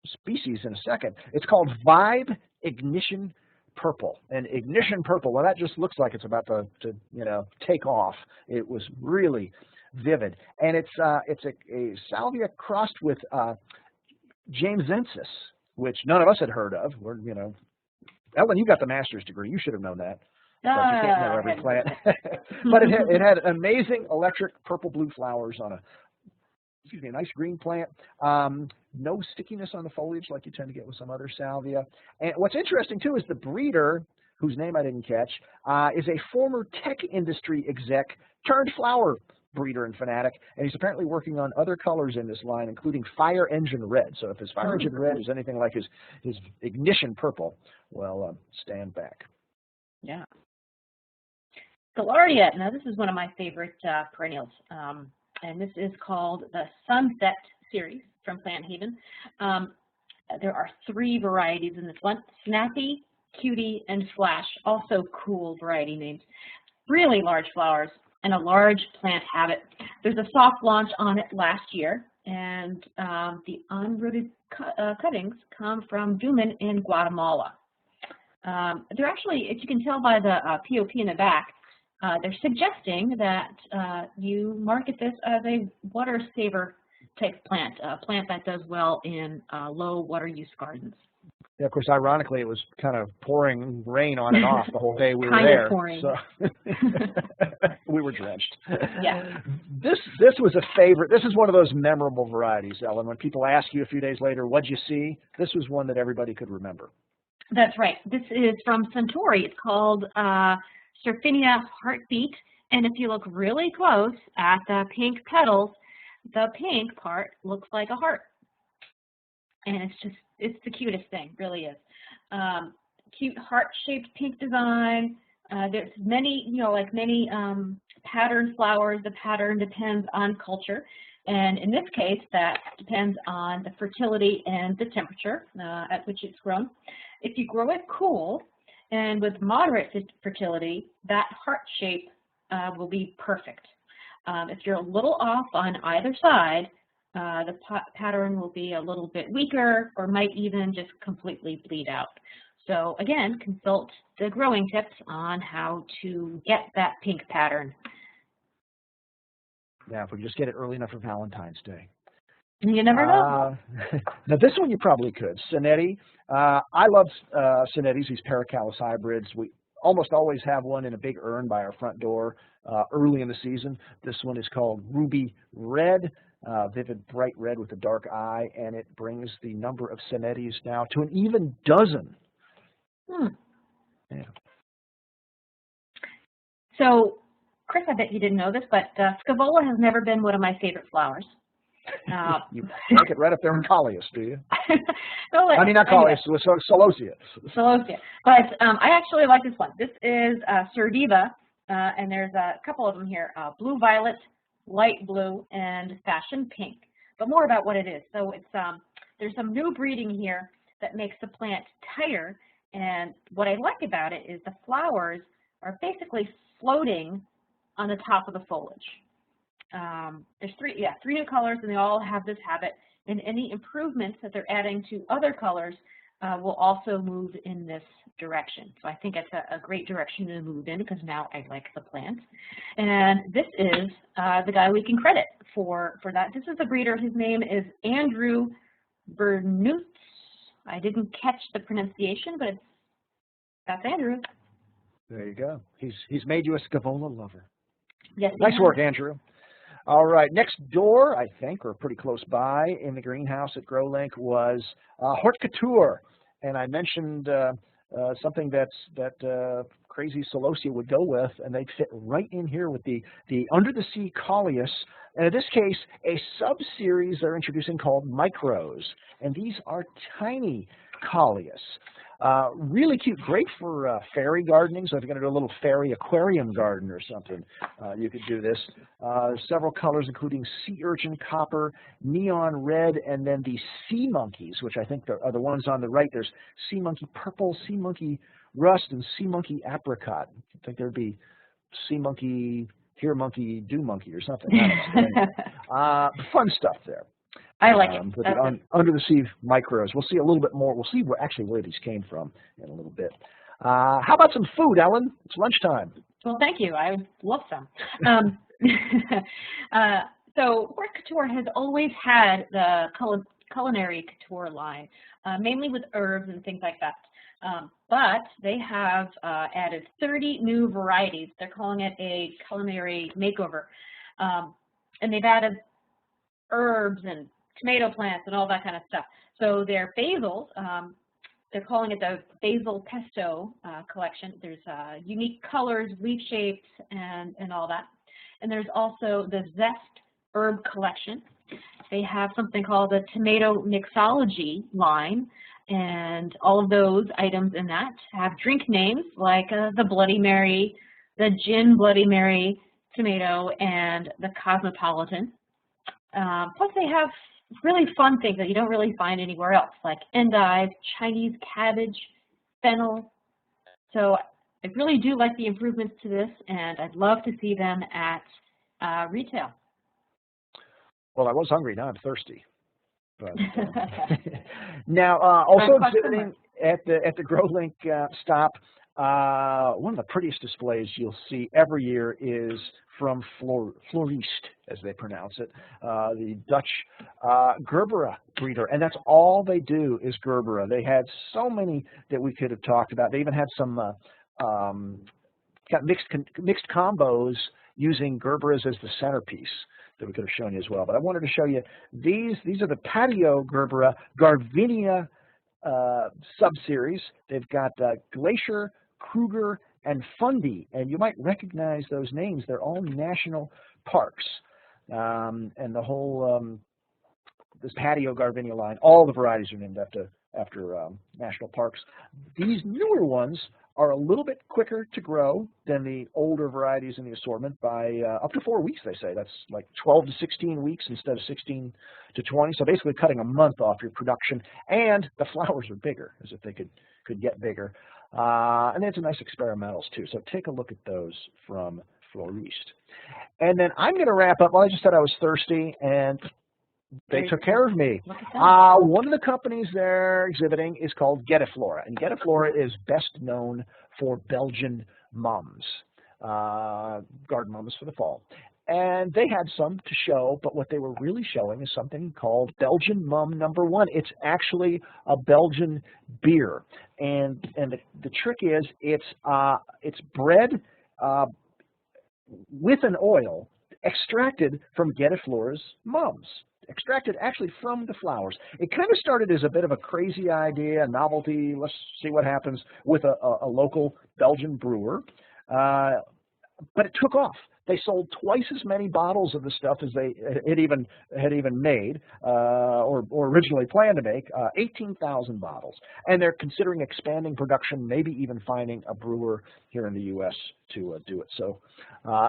species in a second. It's called Vibe Ignition Purple, and Ignition Purple. Well, that just looks like it's about to take off. It was really vivid, and it's a salvia crossed with Jamesensis, which none of us had heard of. We're Ellen, you got the master's degree. You should have known that. But you can't know every plant. But it had amazing electric purple-blue flowers on a nice green plant. No stickiness on the foliage like you tend to get with some other salvia. And what's interesting, too, is the breeder, whose name I didn't catch, is a former tech industry exec turned flower breeder and fanatic, and he's apparently working on other colors in this line, including Fire Engine Red. So if his Fire Engine Red is anything like his Ignition Purple, well, stand back. Yeah. Gaillardia. Now this is one of my favorite perennials, and this is called the Sunset series from PlantHaven. There are 3 varieties in this one: Snappy, Cutie, and Flash. Also cool variety names. Really large flowers and a large plant habit. There's a soft launch on it last year, and the unrooted cuttings come from Duman in Guatemala. They're actually, as you can tell by the POP in the back, they're suggesting that you market this as a water saver type plant, a plant that does well in low water use gardens. Yeah, of course, ironically, it was kind of pouring rain on and off the whole day we were there. Pouring. So. We were drenched. Yeah. This was a favorite. This is one of those memorable varieties, Ellen. When people ask you a few days later, what'd you see? This was one that everybody could remember. That's right. This is from Suntory. It's called Surfinia Heartbeat. And if you look really close at the pink petals, the pink part looks like a heart. And it's the cutest thing, really is. Cute heart-shaped pink design. There's many, like many pattern flowers. The pattern depends on culture. And in this case, that depends on the fertility and the temperature at which it's grown. If you grow it cool and with moderate fertility, that heart shape will be perfect. If you're a little off on either side, the pattern will be a little bit weaker or might even just completely bleed out. So again, consult the growing tips on how to get that pink pattern. Yeah, if we just get it early enough for Valentine's Day. You never know. Now this one you probably could. Sonetti. I love Sonettis, these Paracallis hybrids. We almost always have one in a big urn by our front door early in the season. This one is called Ruby Red, vivid bright red with a dark eye, and it brings the number of Sonettis now to an even dozen. Yeah. So, Chris, I bet you didn't know this, but Scavola has never been one of my favorite flowers. You take it right up there in Collius, do you? No, I mean, not Collius, Celosia. Celosia. But I actually like this one. This is Surdiva, and there's a couple of them here, blue violet, light blue, and fashion pink. But more about what it is. So it's there's some new breeding here that makes the plant tighter, and what I like about it is the flowers are basically floating on the top of the foliage. There's three new colors, and they all have this habit, and any improvements that they're adding to other colors will also move in this direction. So I think it's a great direction to move in because now I like the plant. And this is the guy we can credit for that. This is the breeder. His name is Andrew Bernutz. I didn't catch the pronunciation, but that's Andrew. There you go. He's made you a Scavola lover. Yes. Nice work, Andrew. All right, next door, I think, or pretty close by in the greenhouse at GrowLink was Hort Couture. And I mentioned something that crazy Celosia would go with, and they'd fit right in here with the Under the Sea Collius. And in this case, a sub-series they're introducing called Micros. And these are tiny Collius. Really cute, great for fairy gardening. So if you're going to do a little fairy aquarium garden or something, you could do this. Several colors, including sea urchin copper, neon red, and then the sea monkeys, which I think are the ones on the right. There's sea monkey purple, sea monkey rust, and sea monkey apricot. I think there'd be sea monkey, here monkey, do monkey, or something. Fun stuff there. I like it. With the Under the Sea Micros. We'll see a little bit more. We'll see where these came from in a little bit. How about some food, Ellen? It's lunchtime. Well, thank you. I would love some. So Hort Couture has always had the culinary couture line, mainly with herbs and things like that. But they have added 30 new varieties. They're calling it a culinary makeover. And they've added herbs and tomato plants and all that kind of stuff. So their basils, they're calling it the Basil Pesto collection. There's unique colors, leaf shapes, and all that. And there's also the Zest herb collection. They have something called the Tomato Mixology line, and all of those items in that have drink names like the Bloody Mary, the Gin Bloody Mary tomato, and the Cosmopolitan. Plus they have really fun things that you don't really find anywhere else, like endive, Chinese cabbage, fennel. So I really do like the improvements to this, and I'd love to see them at retail. Well, I was hungry, now I'm thirsty. But, now, also exhibiting at the GrowLink stop, one of the prettiest displays you'll see every year is from Florist, as they pronounce it, the Dutch Gerbera breeder, and that's all they do is Gerbera. They had so many that we could have talked about. They even had some got mixed combos using Gerberas as the centerpiece that we could have shown you as well. But I wanted to show you these. These are the patio Gerbera Garvinia subseries. They've got Glacier, Kruger, and Fundy, and you might recognize those names. They're all national parks, and the whole this patio Garvinia line. All the varieties are named after national parks. These newer ones are a little bit quicker to grow than the older varieties in the assortment by up to 4 weeks, they say. That's like 12 to 16 weeks instead of 16 to 20. So basically cutting a month off your production, and the flowers are bigger, as if they could get bigger. And then some nice experimentals too. So take a look at those from Florist. And then I'm going to wrap up. Well, I just said I was thirsty, and they took care of me. One of the companies they're exhibiting is called Get Flora, and Get Flora is best known for Belgian mums, garden mums for the fall. And they had some to show, but what they were really showing is something called Belgian Mum #1. It's actually a Belgian beer, and the trick is it's bred with an oil extracted from Get Flora's mums. Extracted actually from the flowers. It kind of started as a bit of a crazy idea, a novelty, let's see what happens with a local Belgian brewer, but it took off. They sold twice as many bottles of the stuff as they had even made or originally planned to make, 18,000 bottles. And they're considering expanding production, maybe even finding a brewer here in the U.S. to do it. So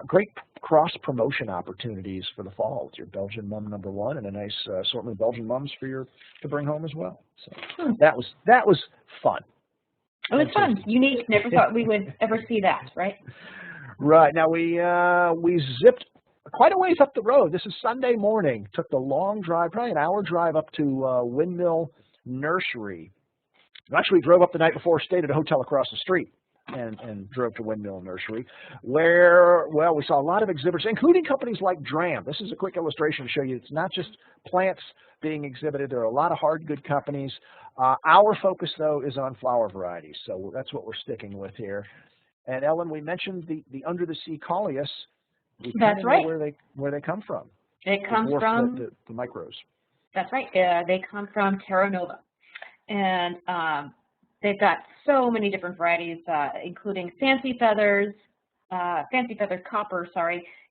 great cross-promotion opportunities for the fall with your Belgian Mum #1 and a nice assortment of Belgian mums to bring home as well. So that was fun. It was fun. Unique. Never thought we would ever see that, right? Right. Now, we zipped quite a ways up the road. This is Sunday morning. Took the long drive, probably an hour drive up to Windmill Nursery. Actually, drove up the night before, stayed at a hotel across the street, and drove to Windmill Nursery, where, well, we saw a lot of exhibitors, including companies like Dram. This is a quick illustration to show you it's not just plants being exhibited. There are a lot of hard good companies. Our focus, though, is on flower varieties, so that's what we're sticking with here. And Ellen, we mentioned the under the sea Coleus. That's right. Where they come from. They come from the micros. That's right. They come from Terra Nova, and they've got so many different varieties, including Fancy Feathers Copper,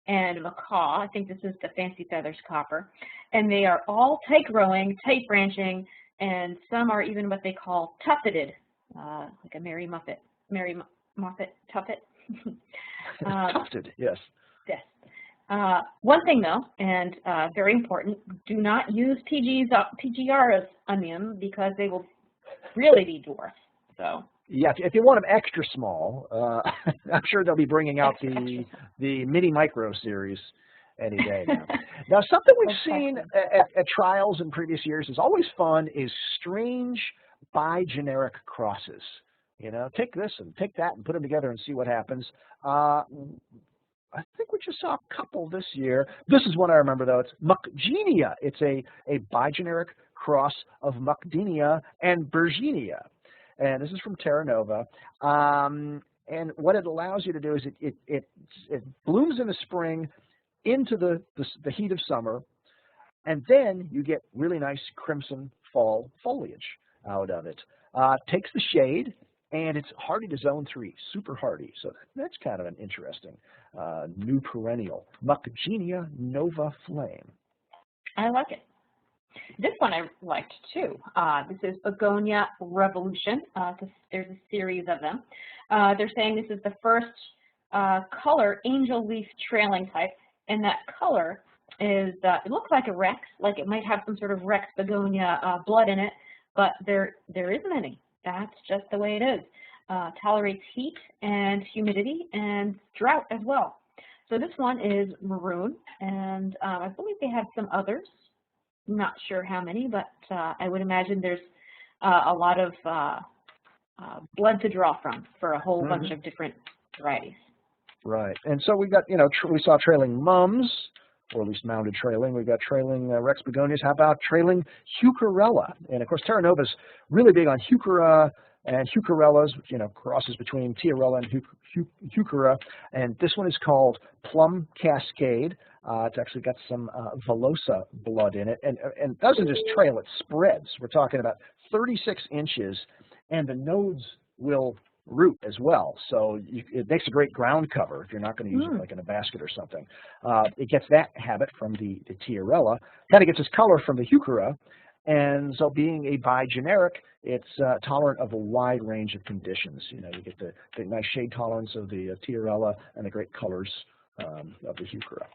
and Macaw. I think this is the Fancy Feathers Copper, and they are all tight growing, tight branching, and some are even what they call tufted, like a Mary Moffat tuffet. Tufted, yes. Yes. One thing though, and very important, do not use PGRs on them because they will really be dwarfed. So. Yeah, if you want them extra small, I'm sure they'll be bringing out the mini micro series any day now. Now, something we've seen at trials in previous years is always fun is strange bi-generic crosses. You know, take this and take that and put them together and see what happens. I think we just saw a couple this year. This is one I remember, though. It's Muckgenia. It's a bi-generic cross of Muckdenia and Virginia. And this is from Terra Nova. And what it allows you to do is it blooms in the spring into the heat of summer, and then you get really nice crimson fall foliage out of it. Takes the shade, and it's hardy to zone 3, super hardy. So that's kind of an interesting new perennial. Muckgenia Nova Flame. I like it. This one I liked too. This is Begonia Revolution. There's a series of them. They're saying this is the first color angel leaf trailing type, and that color is, it looks like a Rex, like it might have some sort of Rex begonia blood in it, but there isn't any. That's just the way it is. Tolerates heat and humidity and drought as well. So this one is maroon, and I believe they have some others. Not sure how many, but I would imagine there's a lot of blood to draw from for a whole bunch of different varieties. Right, and so we got, we saw trailing mums, or at least mounded trailing. We've got trailing Rex begonias. How about trailing Heucherella? And of course, Terra Nova's really big on Heuchera and Heucherellas, you know, crosses between Tiarella and Heuchera. And this one is called Plum Cascade. It's actually got some Velosa blood in it, and doesn't just trail, it spreads. We're talking about 36 inches, and the nodes will root as well. So it makes a great ground cover if you're not going to use it like in a basket or something. It gets that habit from the Tiarella, kind of gets its color from the Heuchera, and so being a bigeneric, it's tolerant of a wide range of conditions. You know, you get the nice shade tolerance of the Tiarella and the great colors of the Heuchera.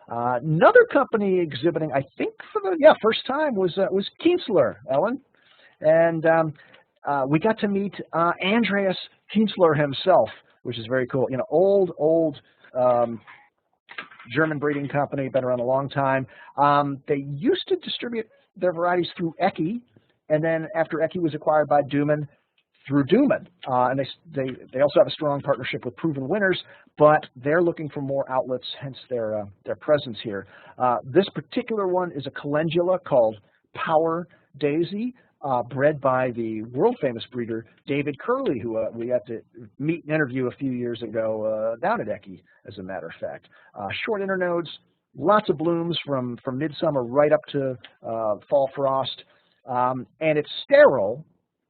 Another company exhibiting, I think for the first time, was Kienzler, Ellen, and we got to meet Andreas Kienzler himself, which is very cool. You know, old German breeding company, been around a long time. They used to distribute their varieties through Ecke, and then after Ecke was acquired by Duman, through Duman. And they also have a strong partnership with Proven Winners, but they're looking for more outlets, hence their presence here. This particular one is a calendula called Power Daisy, bred by the world-famous breeder David Curley, who we got to meet and interview a few years ago down at Ecke, as a matter of fact. Short internodes, lots of blooms from midsummer right up to fall frost, and it's sterile,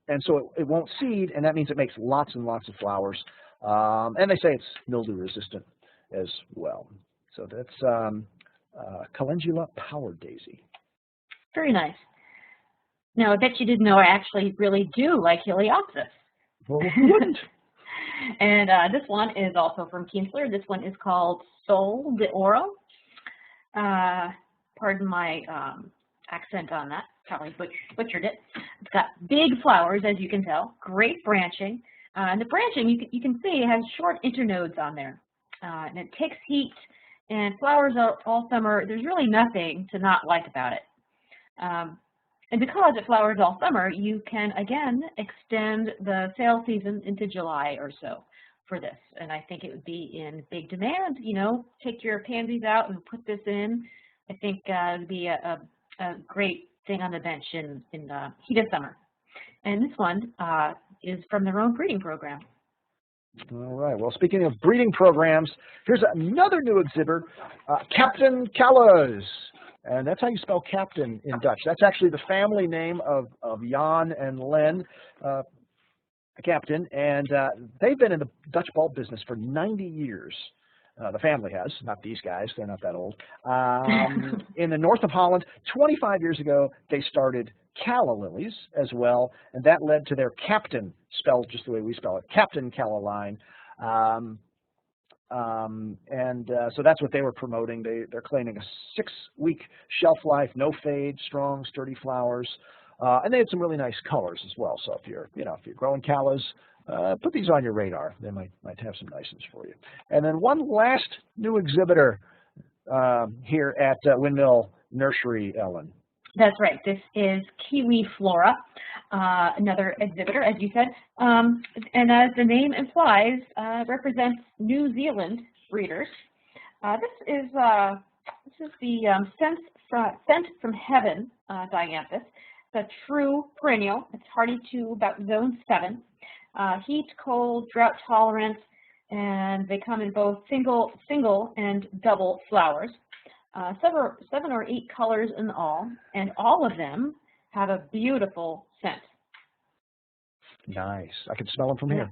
and so it won't seed, and that means it makes lots and lots of flowers. And they say it's mildew resistant as well. So that's Calendula Power Daisy. Very nice. Now, I bet you didn't know I actually really do like Heliopsis. Well, who wouldn't? And this one is also from Kienzler. This one is called Sol de Oro. Pardon my accent on that. Probably butchered it. It's got big flowers, as you can tell. Great branching. And the branching, you can see, has short internodes on there. And it takes heat and flowers all summer. There's really nothing to not like about it. And because it flowers all summer, you can, again, extend the sale season into July or so for this. And I think it would be in big demand. You know, take your pansies out and put this in. I think it would be a great thing on the bench in the heat of summer. And this one is from their own breeding program. All right. Well, speaking of breeding programs, here's another new exhibitor, Captain Callas. And that's how you spell captain in Dutch. That's actually the family name of Jan and Len, Captain. And they've been in the Dutch bulb business for 90 years. The family has, not these guys. They're not that old. In the north of Holland, 25 years ago, they started calla lilies as well, and that led to their Captain, spelled just the way we spell it, Captain Calla line. So that's what they were promoting. They're claiming a 6-week shelf life, no fade, strong, sturdy flowers, and they had some really nice colors as well. So if you're growing callas, put these on your radar. They might have some nice ones for you. And then one last new exhibitor here at Windmill Nursery, Ellen. That's right. This is Kiwi Flora, another exhibitor, as you said. And as the name implies, represents New Zealand breeders. This is the Scent from Heaven dianthus. It's a true perennial. It's hardy to about zone 7. Heat, cold, drought tolerant, and they come in both single and double flowers. 7 or 8 colors in all, and all of them have a beautiful scent. Nice. I can smell them from here.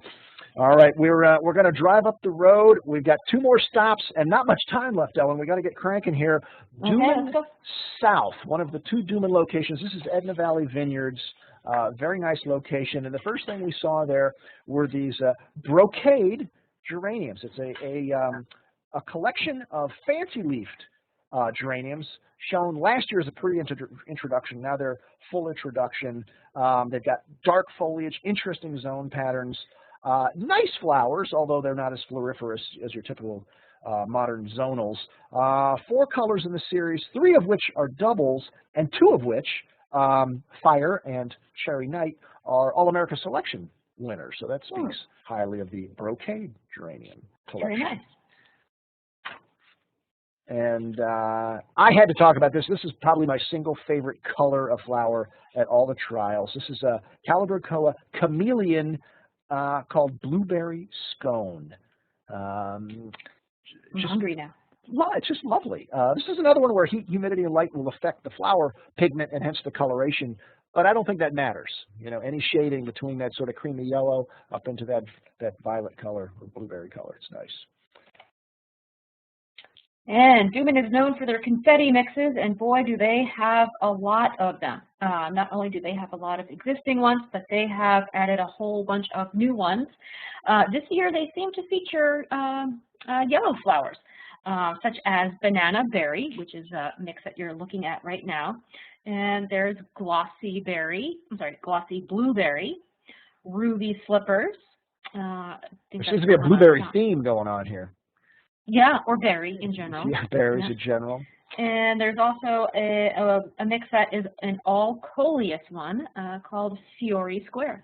All right, we're going to drive up the road. We've got 2 more stops and not much time left, Ellen. We got to get cranking here. Duman South, one of the 2 Duman locations. This is Edna Valley Vineyards. Very nice location. And the first thing we saw there were these brocade geraniums. It's a collection of fancy-leafed geraniums shown last year as a pre-introduction. Now they're full introduction. They've got dark foliage, interesting zone patterns, nice flowers, although they're not as floriferous as your typical modern zonals. 4 colors in the series, 3 of which are doubles, and 2 of which, Fire and Cherry Night, are All-America Selection winners. So that speaks highly of the brocade geranium collection. Very nice. And I had to talk about this. This is probably my single favorite color of flower at all the trials. This is a Calibrachoa chameleon called Blueberry Scone. I'm hungry now. It's just lovely. This is another one where heat, humidity, and light will affect the flower pigment and hence the coloration, but I don't think that matters. You know, any shading between that sort of creamy yellow up into that violet color or blueberry color, it's nice. And Duman is known for their confetti mixes, and boy, do they have a lot of them. Not only do they have a lot of existing ones, but they have added a whole bunch of new ones. This year, they seem to feature yellow flowers, such as Banana Berry, which is a mix that you're looking at right now. And there's Glossy Blueberry, Ruby Slippers. There seems to be a blueberry theme going on here. Yeah, or berry in general. Yeah, berries in general. And there's also a mix that is an all coleus one called Fiori Square.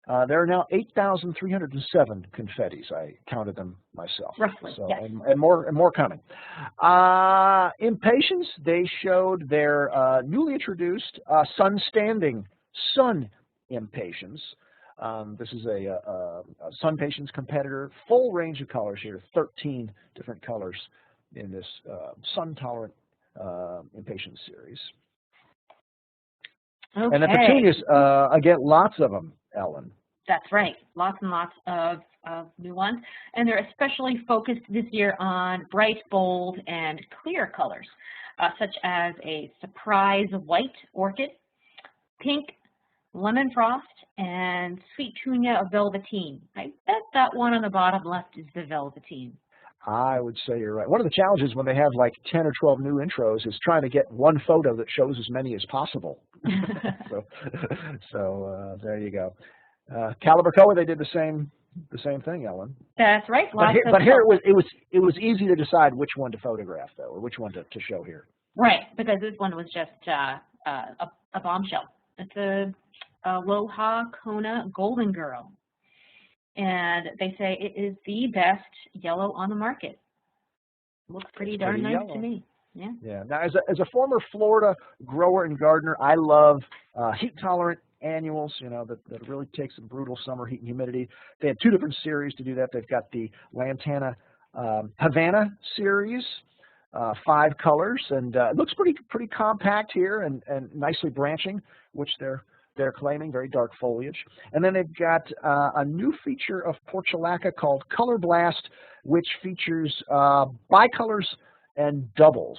There are now 8,307 confettis. I counted them myself. Roughly, so, yes. And more coming. Impatiens, they showed their newly introduced sun-standing sun impatiens. This is a Sun Patience competitor, full range of colors here, 13 different colors in this sun-tolerant impatiens series. Okay. And the petunias, again, lots of them, Ellen. That's right, lots and lots of new ones. And they're especially focused this year on bright, bold, and clear colors, such as a surprise white orchid, pink, lemon frost, and sweet tunia velveteen. I bet that one on the bottom left is the velveteen. I would say you're right. One of the challenges when they have like 10 or 12 new intros is trying to get one photo that shows as many as possible. so there you go. Calibrachoa, they did the same thing, Ellen. That's right. But here it was easy to decide which one to photograph though, or which one to show here. Right, because this one was just a bombshell. It's a Aloha Kona Golden Girl, and they say it is the best yellow on the market. Looks pretty darn nice to me. Yeah. Yeah. Now, as a former Florida grower and gardener, I love heat-tolerant annuals. You know, that really take some brutal summer heat and humidity. They have two different series to do that. They've got the Lantana Havana series, 5 colors, and it looks pretty compact here and nicely branching, which they're claiming, very dark foliage. And then they've got a new feature of Portulaca called Color Blast, which features bicolors and doubles.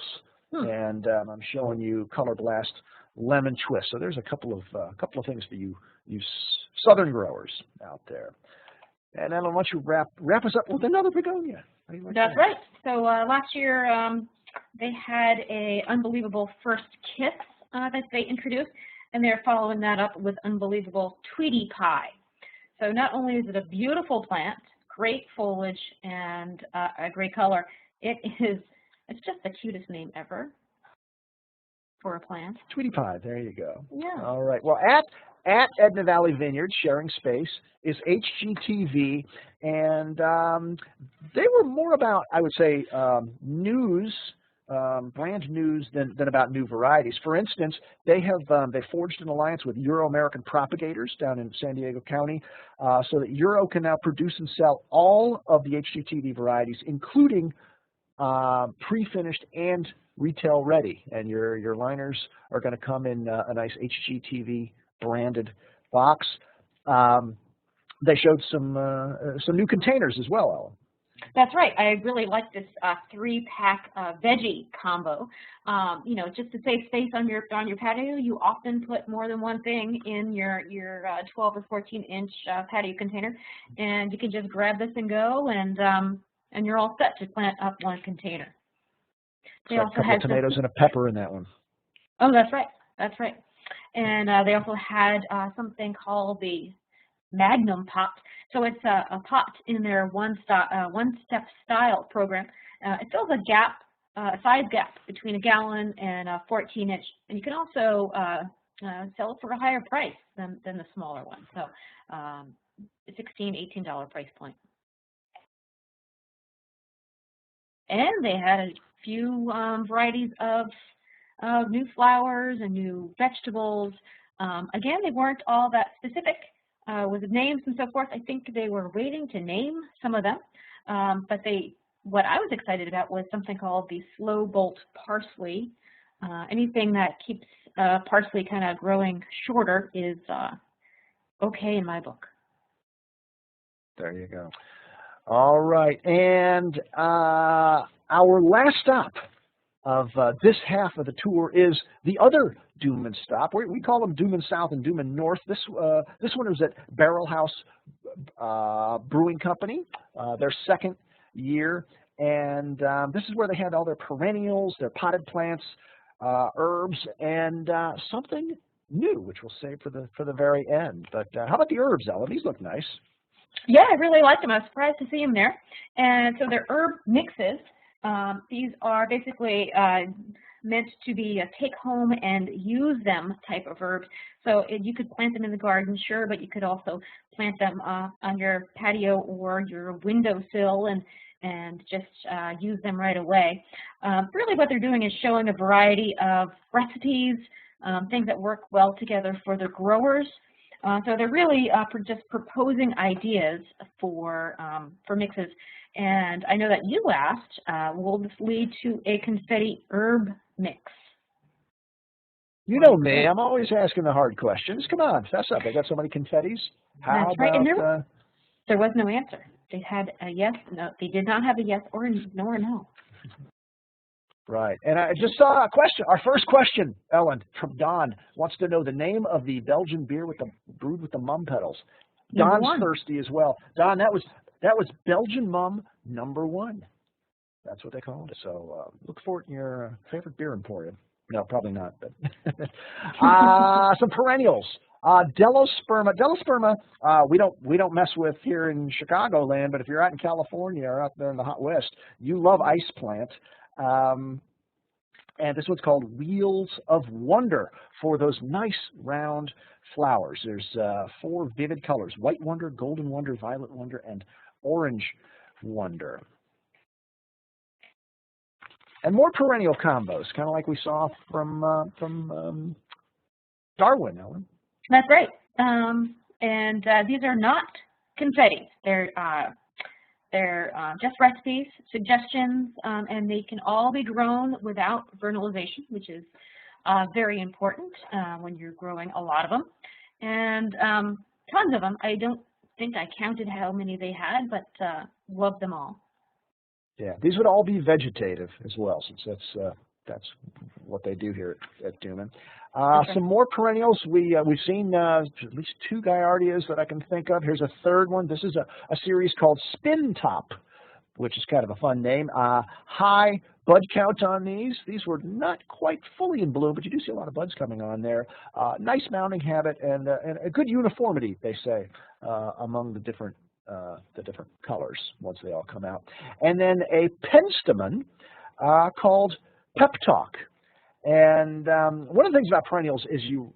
And I'm showing you Color Blast Lemon Twist. So there's a couple of things for you southern growers out there. And Ellen, why don't you wrap us up with another begonia? That's right. So last year they had a unbelievable first kiss that they introduced. And they're following that up with unbelievable Tweety Pie. So not only is it a beautiful plant, great foliage, and a great color, it's just the cutest name ever for a plant. Tweety Pie, there you go. Yeah. All right. Well, at Edna Valley Vineyard, sharing space, is HGTV, and they were more about, I would say, news. Brand news than about new varieties. For instance, they forged an alliance with Euro-American Propagators down in San Diego County, so that Euro can now produce and sell all of the HGTV varieties, including pre-finished and retail ready. And your liners are going to come in a nice HGTV branded box. They showed some new containers as well, Ellen. That's right. I really like this 3-pack Veggie Combo. You know, just to save space on your patio, you often put more than one thing in your 12 or 14-inch patio container, and you can just grab this and go, and you're all set to plant up one container. They also a couple of tomatoes and a pepper in that one. Oh, that's right. That's right. And they also had something called the Magnum Pot. So it's a pot in their one-step style program. It fills a size gap between a gallon and a 14-inch, and you can also sell it for a higher price than the smaller one. So $16, $18 price point. and they had a few varieties of new flowers and new vegetables. Again, they weren't all that specific with the names and so forth. I think they were waiting to name some of them, but what I was excited about was something called the slow bolt parsley. Anything that keeps parsley kind of growing shorter is okay in my book. There you go. All right, and our last stop of this half of the tour is the other Duman stop. We call them Duman South and Duman North. This one is at Barrel House Brewing Company, their second year, and this is where they had all their perennials, their potted plants, herbs, and something new, which we'll save for the very end. But how about the herbs, Ellen? These look nice. Yeah, I really liked them. I was surprised to see them there. And so they're herb mixes. These are basically meant to be a take home and use them type of herbs. So you could plant them in the garden, sure, but you could also plant them on your patio or your windowsill and just use them right away. Really what they're doing is showing a variety of recipes, things that work well together for the growers. So they're really just proposing ideas for mixes. And I know that you asked, will this lead to a confetti herb mix? You know me, I'm always asking the hard questions. Come on, fess up. They got so many confettis. How That's right. about, And there was no answer. They had a yes, no. They did not have a yes or no or no. Right. And I just saw a question. Our first question, Ellen, from Don, wants to know the name of the Belgian beer brewed with the mum petals. Don's thirsty as well. Don, that was Belgian Mum #1. That's what they called it. So look for it in your favorite beer emporium. No, probably not. But some perennials. Delosperma. Delosperma, we don't mess with here in Chicagoland, but if you're out in California or out there in the hot West, you love ice plant. And this one's called Wheels of Wonder for those nice round flowers. There's 4 vivid colors: white wonder, golden wonder, violet wonder, and orange wonder. And more perennial combos, kind of like we saw from Darwin, Ellen. That's right. And these are not confetti. They're just recipes, suggestions, and they can all be grown without vernalization, which is very important when you're growing a lot of them. And tons of them. I don't think I counted how many they had, but loved them all. Yeah, these would all be vegetative as well, since that's what they do here at Duman. Some more perennials. We've seen at least 2 Gaillardias that I can think of. Here's a third one. This is a series called Spin Top, which is kind of a fun name. High bud count on these. These were not quite fully in bloom, but you do see a lot of buds coming on there. Nice mounding habit and a good uniformity, they say, among the different colors once they all come out. And then a penstemon called Pep Talk. And one of the things about perennials is you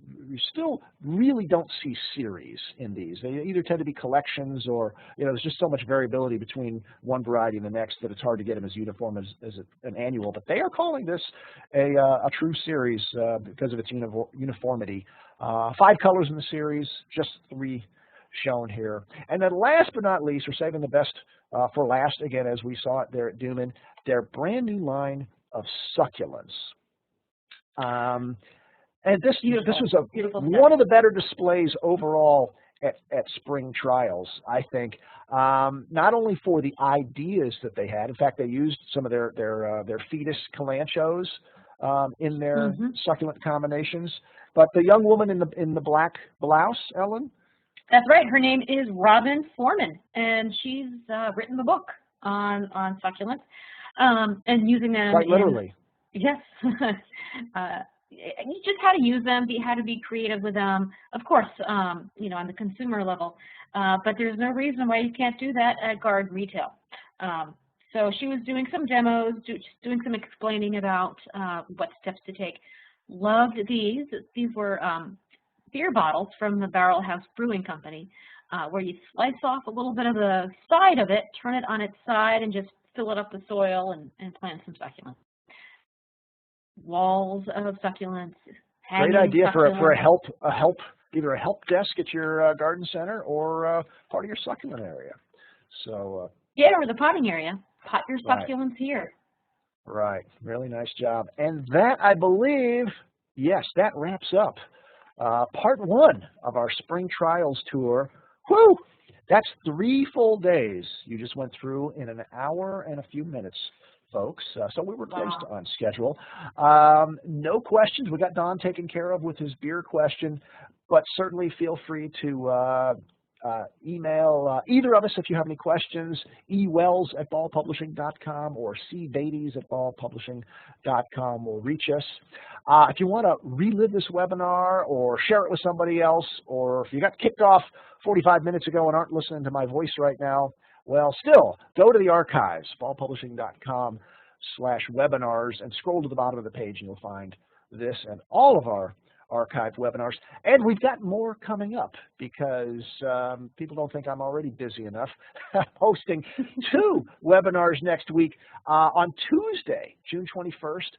still really don't see series in these. They either tend to be collections or, there's just so much variability between one variety and the next that it's hard to get them as uniform as an annual. But they are calling this a true series because of its uniformity. 5 colors in the series, just 3 shown here. And then last but not least, we're saving the best for last, again, as we saw it there at Duman, their brand new line of succulents. And this was one of the better displays overall at spring trials, I think. Not only for the ideas that they had, in fact, they used some of their fetus calanchos in their succulent combinations. But the young woman in the black blouse, Ellen. That's right. Her name is Robin Foreman, and she's written the book on succulents and using them. Quite literally. Yes. Just how to use them, how to be creative with them, of course, on the consumer level. But there's no reason why you can't do that at garden retail. So she was doing some demos, doing some explaining about what steps to take. Loved these. These were beer bottles from the Barrel House Brewing Company, where you slice off a little bit of the side of it, turn it on its side, and just fill it up with soil and plant some succulents. Walls of succulents. Great idea succulents. for either a help desk at your garden center or part of your succulent area. So yeah, or the potting area. Pot your succulents here. Right. Really nice job. And that, I believe, yes, that wraps up part 1 of our spring trials tour. Woo! That's 3 full days you just went through in an hour and a few minutes, folks. So we were close to on schedule. No questions. We got Don taken care of with his beer question, but certainly feel free to email either of us if you have any questions, ewells@ballpublishing.com or cbaities@ballpublishing.com will reach us. If you want to relive this webinar or share it with somebody else, or if you got kicked off 45 minutes ago and aren't listening to my voice right now, well, still, go to the archives, ballpublishing.com/webinars, and scroll to the bottom of the page and you'll find this and all of our archived webinars. And we've got more coming up because people don't think I'm already busy enough. Hosting 2 webinars next week. On Tuesday, June 21st,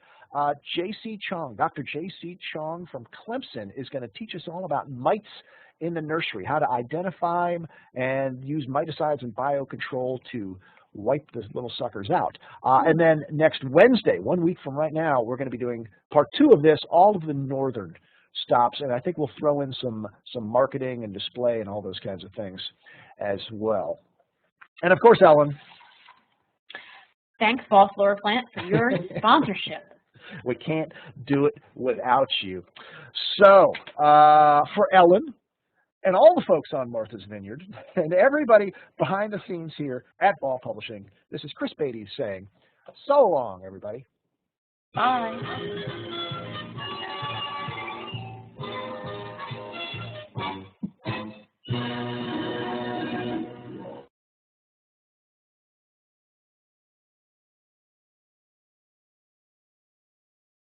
J.C. Chong, Dr. J.C. Chong from Clemson is going to teach us all about mites in the nursery, how to identify them and use miticides and biocontrol to wipe the little suckers out. And then next Wednesday, 1 week from right now, we're going to be doing part 2 of this, all of the northern stops, and I think we'll throw in some marketing and display and all those kinds of things as well. And of course, Ellen. Thanks, Ball Flora Plant, for your sponsorship. We can't do it without you. So for Ellen and all the folks on Martha's Vineyard and everybody behind the scenes here at Ball Publishing, this is Chris Beytes saying, so long, everybody. Bye.